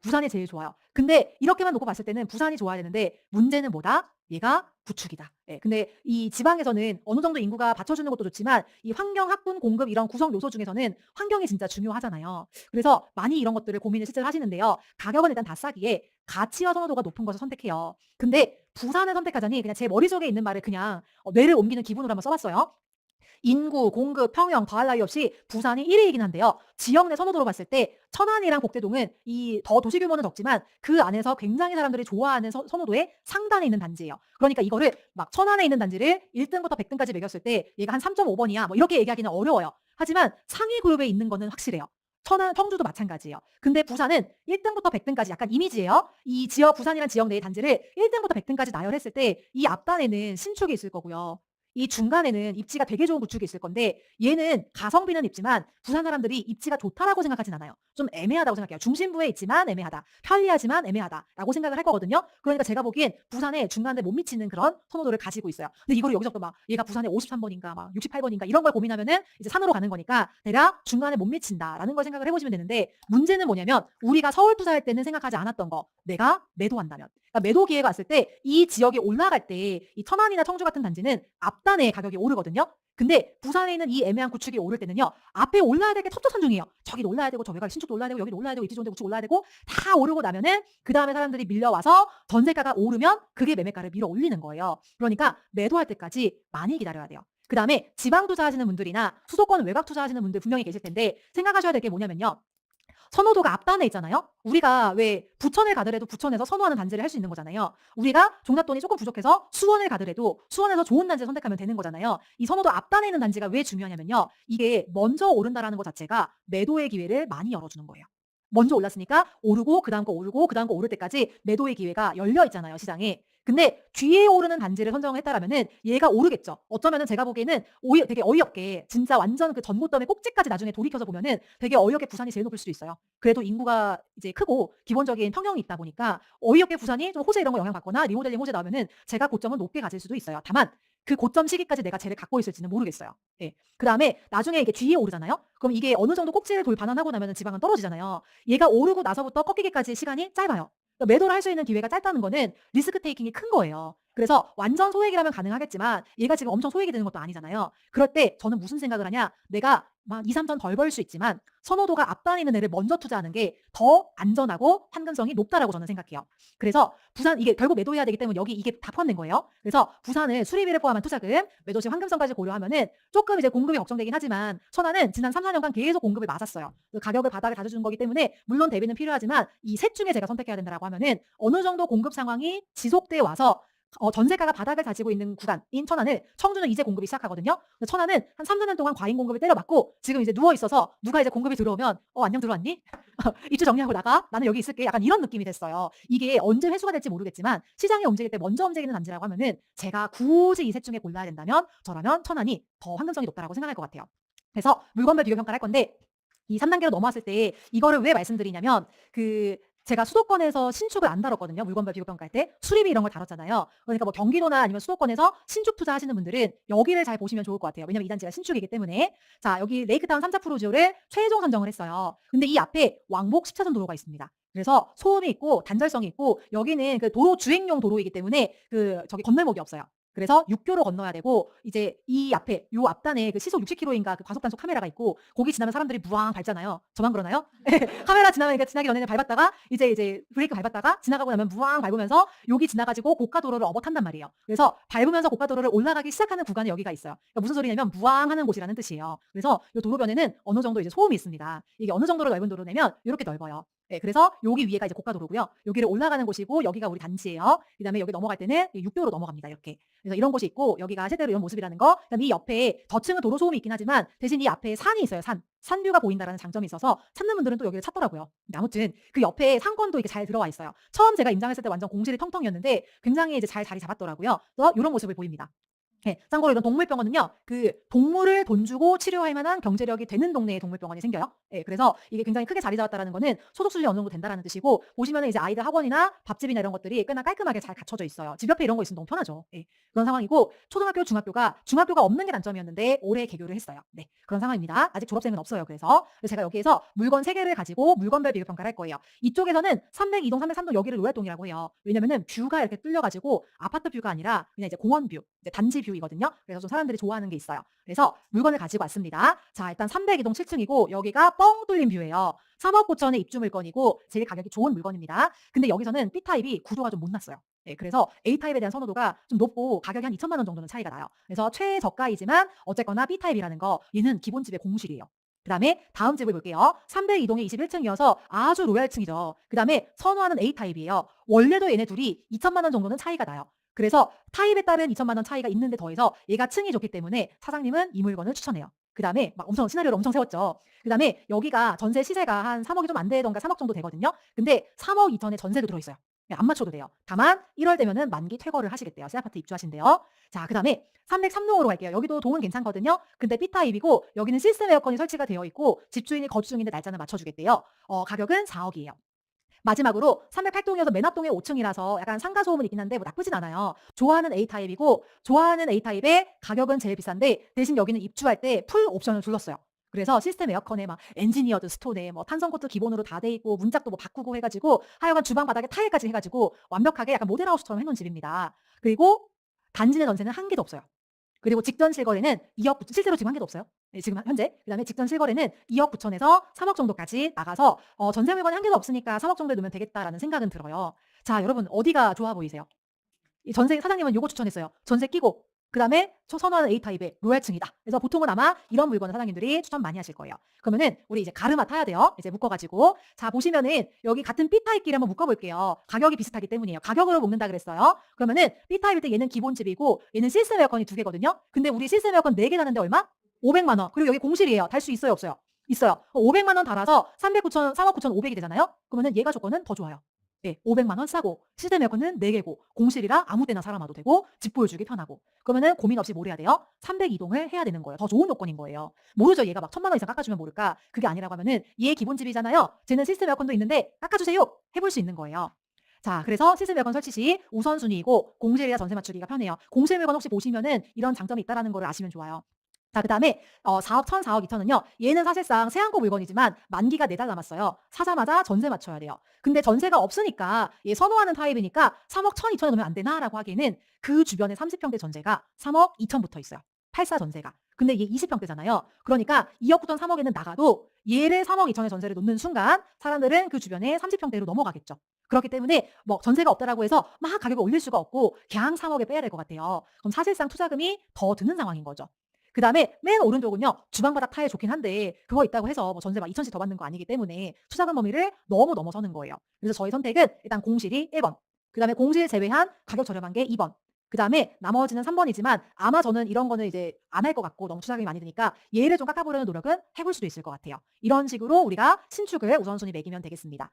부산이 제일 좋아요. 근데 이렇게만 놓고 봤을 때는 부산이 좋아야 되는데 문제는 뭐다? 얘가 구축이다. 예, 근데 이 지방에서는 어느 정도 인구가 받쳐주는 것도 좋지만 이 환경, 학군, 공급 이런 구성 요소 중에서는 환경이 진짜 중요하잖아요. 그래서 많이 이런 것들을 고민을 실제로 하시는데요. 가격은 일단 다 싸기에 가치와 선호도가 높은 것을 선택해요. 근데 부산을 선택하자니 그냥 제 머릿속에 있는 말을 그냥 뇌를 옮기는 기분으로 한번 써봤어요. 인구, 공급, 평형 더할 나위 없이 부산이 1위이긴 한데요. 지역 내 선호도로 봤을 때 천안이랑 복대동은 이 더 도시 규모는 적지만 그 안에서 굉장히 사람들이 좋아하는 선호도의 상단에 있는 단지예요. 그러니까 이거를 막 천안에 있는 단지를 1등부터 100등까지 매겼을 때 얘가 한 3.5번이야 뭐 이렇게 얘기하기는 어려워요. 하지만 상위 그룹에 있는 거는 확실해요. 천안, 청주도 마찬가지예요. 근데 부산은 1등부터 100등까지 약간 이미지예요. 이 지역, 부산이란 지역 내의 단지를 1등부터 100등까지 나열했을 때 이 앞단에는 신축이 있을 거고요. 이 중간에는 입지가 되게 좋은 구축이 있을 건데 얘는 가성비는 있지만 부산 사람들이 입지가 좋다라고 생각하진 않아요. 좀 애매하다고 생각해요. 중심부에 있지만 애매하다. 편리하지만 애매하다라고 생각을 할 거거든요. 그러니까 제가 보기엔 부산에 중간에 못 미치는 그런 선호도를 가지고 있어요. 근데 이거를 여기서부터 막 얘가 부산에 53번인가 막 68번인가 이런 걸 고민하면은 이제 산으로 가는 거니까 대략 중간에 못 미친다라는 걸 생각을 해보시면 되는데 문제는 뭐냐면 우리가 서울 투자할 때는 생각하지 않았던 거 내가 매도한다면 그러니까 매도 기회가 왔을 때 이 지역이 올라갈 때 이 천안이나 청주 같은 단지는 앞단에 가격이 오르거든요. 근데 부산에 있는 이 애매한 구축이 오를 때는요. 앞에 올라야 될 게 첩첩산중이에요. 저기 올라야 되고 저기가 신축도 올라야 되고 여기도 올라야 되고 입지 좋은데 구축 올라야 되고 다 오르고 나면은 그 다음에 사람들이 밀려와서 전세가가 오르면 그게 매매가를 밀어 올리는 거예요. 그러니까 매도할 때까지 많이 기다려야 돼요. 그 다음에 지방 투자하시는 분들이나 수도권 외곽 투자하시는 분들 분명히 계실 텐데 생각하셔야 될 게 뭐냐면요. 선호도가 앞단에 있잖아요. 우리가 왜 부천을 가더라도 부천에서 선호하는 단지를 할 수 있는 거잖아요. 우리가 종잣돈이 조금 부족해서 수원을 가더라도 수원에서 좋은 단지를 선택하면 되는 거잖아요. 이 선호도 앞단에 있는 단지가 왜 중요하냐면요. 이게 먼저 오른다라는 것 자체가 매도의 기회를 많이 열어주는 거예요. 먼저 올랐으니까 오르고 그다음 거 오르고 그다음 거 오를 때까지 매도의 기회가 열려 있잖아요, 시장에. 근데 뒤에 오르는 단지를 선정을 했다라면은 얘가 오르겠죠. 어쩌면은 제가 보기에는 오히 되게 어이없게 진짜 완전 그 전고점의 꼭지까지 나중에 돌이켜서 보면은 되게 어이없게 부산이 제일 높을 수도 있어요. 그래도 인구가 이제 크고 기본적인 평형이 있다 보니까 어이없게 부산이 좀 호재 이런 거 영향받거나 리모델링 호재 나오면은 제가 고점은 높게 가질 수도 있어요. 다만 그 고점 시기까지 내가 쟤를 갖고 있을지는 모르겠어요. 예. 그다음에 나중에 이게 뒤에 오르잖아요. 그럼 이게 어느 정도 꼭지를 반환하고 나면은 지방은 떨어지잖아요. 얘가 오르고 나서부터 꺾이기까지의 시간이 짧아요. 그러니까 매도를 할 수 있는 기회가 짧다는 거는 리스크 테이킹이 큰 거예요. 그래서 완전 소액이라면 가능하겠지만 얘가 지금 엄청 소액이 되는 것도 아니잖아요. 그럴 때 저는 무슨 생각을 하냐? 내가 막 2, 3천 덜 벌 수 있지만 선호도가 앞단에 있는 애를 먼저 투자하는 게 더 안전하고 환금성이 높다라고 저는 생각해요. 그래서 부산 이게 결국 매도해야 되기 때문에 여기 이게 다 포함된 거예요. 그래서 부산을 수리비를 포함한 투자금, 매도시 환금성까지 고려하면은 조금 이제 공급이 걱정되긴 하지만 천안은 지난 3, 4년간 계속 공급을 맞았어요. 그 가격을 바닥을 다져준 거기 때문에 물론 대비는 필요하지만 이 셋 중에 제가 선택해야 된다라고 하면은 어느 정도 공급 상황이 지속돼 와서 전세가가 바닥을 다지고 있는 구간인 천안을 청주는 이제 공급이 시작하거든요. 근데 천안은 한 3, 4년 동안 과잉 공급을 때려맞고 지금 이제 누워 있어서 누가 이제 공급이 들어오면 안녕 들어왔니? 입주 정리하고 나가. 나는 여기 있을게. 약간 이런 느낌이 됐어요. 이게 언제 회수가 될지 모르겠지만 시장이 움직일 때 먼저 움직이는 단지라고 하면은 제가 굳이 이 셋 중에 골라야 된다면 저라면 천안이 더 환금성이 높다라고 생각할 것 같아요. 그래서 물건별 비교 평가를 할 건데 이 3단계로 넘어왔을 때 이거를 왜 말씀드리냐면 제가 수도권에서 신축을 안 다뤘거든요. 물건별 비교 평가할 때. 수리비 이런 걸 다뤘잖아요. 그러니까 뭐 경기도나 아니면 수도권에서 신축 투자하시는 분들은 여기를 잘 보시면 좋을 것 같아요. 왜냐면 이 단지가 신축이기 때문에. 자, 여기 레이크타운 3차 프로지오를 최종 선정을 했어요. 근데 이 앞에 왕복 10차선 도로가 있습니다. 그래서 소음이 있고 단절성이 있고 여기는 그 도로 주행용 도로이기 때문에 저기 건널목이 없어요. 그래서 6교로 건너야 되고 이제 이 앞에 요 앞단에 그 시속 60km인가 그 과속 단속 카메라가 있고 거기 지나면 사람들이 무앙 밟잖아요. 저만 그러나요? 카메라 지나면 그러니까 지나기 전에는 밟았다가 이제 브레이크 밟았다가 지나가고 나면 무앙 밟으면서 여기 지나가지고 고가도로를 업어탄단 말이에요. 그래서 밟으면서 고가도로를 올라가기 시작하는 구간이 여기가 있어요. 그러니까 무슨 소리냐면 무앙하는 곳이라는 뜻이에요. 그래서 이 도로변에는 어느 정도 이제 소음이 있습니다. 이게 어느 정도로 넓은 도로냐면 이렇게 넓어요. 네, 그래서 여기 위에가 이제 고가도로고요. 여기를 올라가는 곳이고 여기가 우리 단지예요. 그다음에 여기 넘어갈 때는 6교로 넘어갑니다. 이렇게. 그래서 이런 곳이 있고 여기가 실제로 이런 모습이라는 거. 그다음에 이 옆에 저층은 도로 소음이 있긴 하지만 대신 이 앞에 산이 있어요. 산뷰가 보인다라는 장점이 있어서 찾는 분들은 또 여기를 찾더라고요. 근데 아무튼 그 옆에 상권도 이렇게 잘 들어와 있어요. 처음 제가 임장했을 때 완전 공실이 텅텅이었는데 굉장히 이제 잘 자리 잡았더라고요. 그래서 이런 모습을 보입니다. 네, 참고로 이런 동물병원은요, 그 동물을 돈 주고 치료할 만한 경제력이 되는 동네에 동물병원이 생겨요. 네, 그래서 이게 굉장히 크게 자리 잡았다는 거는 소득 수준이 어느 정도 된다는 뜻이고, 보시면은 이제 아이들 학원이나 밥집이나 이런 것들이 꽤나 깔끔하게 잘 갖춰져 있어요. 집 옆에 이런 거 있으면 너무 편하죠. 네, 그런 상황이고, 초등학교, 중학교가 없는 게 단점이었는데 올해 개교를 했어요. 네, 그런 상황입니다. 아직 졸업생은 없어요. 그래서 제가 여기에서 물건 3개를 가지고 물건별 비교 평가를 할 거예요. 이쪽에서는 302동, 303동 여기를 로얄동이라고 해요. 왜냐면은 뷰가 이렇게 뚫려가지고 아파트 뷰가 아니라 그냥 이제 공원 뷰, 이제 단지 뷰이거든요. 그래서 좀 사람들이 좋아하는 게 있어요. 그래서 물건을 가지고 왔습니다. 자, 일단 302동 7층이고 여기가 뻥 뚫린 뷰예요. 3억 9천의 입주 물건이고 제일 가격이 좋은 물건입니다. 근데 여기서는 B타입이 구조가 좀 못났어요. 네, 그래서 A타입에 대한 선호도가 좀 높고 가격이 한 2천만 원 정도는 차이가 나요. 그래서 최저가이지만 어쨌거나 B타입이라는 거 얘는 기본집의 공실이에요. 그다음에 다음 집을 볼게요. 302동에 21층이어서 아주 로얄층이죠. 그다음에 선호하는 A타입이에요. 원래도 얘네 둘이 2천만 원 정도는 차이가 나요. 그래서 타입에 따른 2천만 원 차이가 있는데 더해서 얘가 층이 좋기 때문에 사장님은 이 물건을 추천해요. 그다음에 막 엄청 시나리오를 엄청 세웠죠. 그다음에 여기가 전세 시세가 한 3억이 좀 안 되던가 3억 정도 되거든요. 근데 3억 이전에 전세도 들어있어요. 안 맞춰도 돼요. 다만 1월 되면은 만기 퇴거를 하시겠대요. 새 아파트 입주하신대요. 자, 그다음에 303동으로 갈게요. 여기도 동은 괜찮거든요. 근데 B타입이고 여기는 시스템 에어컨이 설치가 되어 있고 집주인이 거주 중인데 날짜는 맞춰주겠대요. 가격은 4억이에요. 마지막으로 308동이어서 맨 앞동에 5층이라서 약간 상가 소음은 있긴 한데 뭐 나쁘진 않아요. 좋아하는 A타입이고 좋아하는 A타입의 가격은 제일 비싼데 대신 여기는 입주할 때 풀 옵션을 둘렀어요. 그래서 시스템 에어컨에 막 엔지니어드 스톤에 뭐 탄성 코트 기본으로 다 돼 있고 문짝도 뭐 바꾸고 해가지고 하여간 주방 바닥에 타일까지 해가지고 완벽하게 약간 모델하우스처럼 해놓은 집입니다. 그리고 단지 내 전세는 한 개도 없어요. 그리고 직전 실거래는 2억 실제로 지금 한 개도 없어요. 네, 지금 현재. 그다음에 직전 실거래는 2억 9천에서 3억 정도까지 나가서 전세 물건이 한 개도 없으니까 3억 정도에 놓으면 되겠다라는 생각은 들어요. 자, 여러분 어디가 좋아 보이세요? 이 전세 사장님은 요거 추천했어요. 전세 끼고 그다음에 선호하는 A타입의 로얄층이다. 그래서 보통은 아마 이런 물건을 사장님들이 추천 많이 하실 거예요. 그러면은 우리 이제 가르마 타야 돼요. 이제 묶어 가지고. 자, 보시면은 여기 같은 B타입끼리 한번 묶어 볼게요. 가격이 비슷하기 때문이에요. 가격으로 묶는다 그랬어요. 그러면은 B타입일 때 얘는 기본집이고 얘는 시스템 에어컨이 2개거든요. 근데 우리 시스템 에어컨 4개 다는데 얼마? 500만 원. 그리고 여기 공실이에요. 달 수 있어요, 없어요? 있어요. 500만 원 달아서 300, 9천, 3억 9천5백이 되잖아요. 그러면은 얘가 조건은 더 좋아요. 네, 500만 원 싸고 시스템 에어컨은 4개고 공실이라 아무 때나 사람 와도 되고 집 보여주기 편하고 그러면은 고민 없이 뭘 해야 돼요? 300 이동을 해야 되는 거예요. 더 좋은 요건인 거예요. 모르죠. 얘가 막 1,000만 원 이상 깎아주면 모를까? 그게 아니라고 하면은 얘 기본집이잖아요. 쟤는 시스템 에어컨도 있는데 깎아주세요. 해볼 수 있는 거예요. 자, 그래서 시스템 에어컨 설치 시 우선순위이고 공실이라 전세 맞추기가 편해요. 공실 물건 혹시 보시면은 이런 장점이 있다라는 거를 아시면 좋아요. 자, 그다음에 4억 1,000, 4억 2천은요. 얘는 사실상 세안고 물건이지만 만기가 4달 남았어요. 사자마자 전세 맞춰야 돼요. 근데 전세가 없으니까 얘 선호하는 타입이니까 3억 1,000, 2천에 넣으면 안 되나라고 하기에는 그 주변에 30평대 전세가 3억 2천부터 있어요. 8사 전세가. 근데 얘 20평대잖아요. 그러니까 2억부터 3억에는 나가도 얘를 3억 2천에 전세를 놓는 순간 사람들은 그 주변에 30평대로 넘어가겠죠. 그렇기 때문에 뭐 전세가 없다라고 해서 막 가격을 올릴 수가 없고 그냥 3억에 빼야 될 것 같아요. 그럼 사실상 투자금이 더 드는 상황인 거죠. 그다음에 맨 오른쪽은요. 주방 바닥 타일 좋긴 한데 그거 있다고 해서 뭐 전세 막 2천씩 더 받는 거 아니기 때문에 투자금 범위를 너무 넘어서는 거예요. 그래서 저희 선택은 일단 공실이 1번, 그다음에 공실 제외한 가격 저렴한 게 2번, 그다음에 나머지는 3번이지만 아마 저는 이런 거는 이제 안 할 것 같고 너무 투자금이 많이 드니까 얘를 좀 깎아보려는 노력은 해볼 수도 있을 것 같아요. 이런 식으로 우리가 신축을 우선순위 매기면 되겠습니다.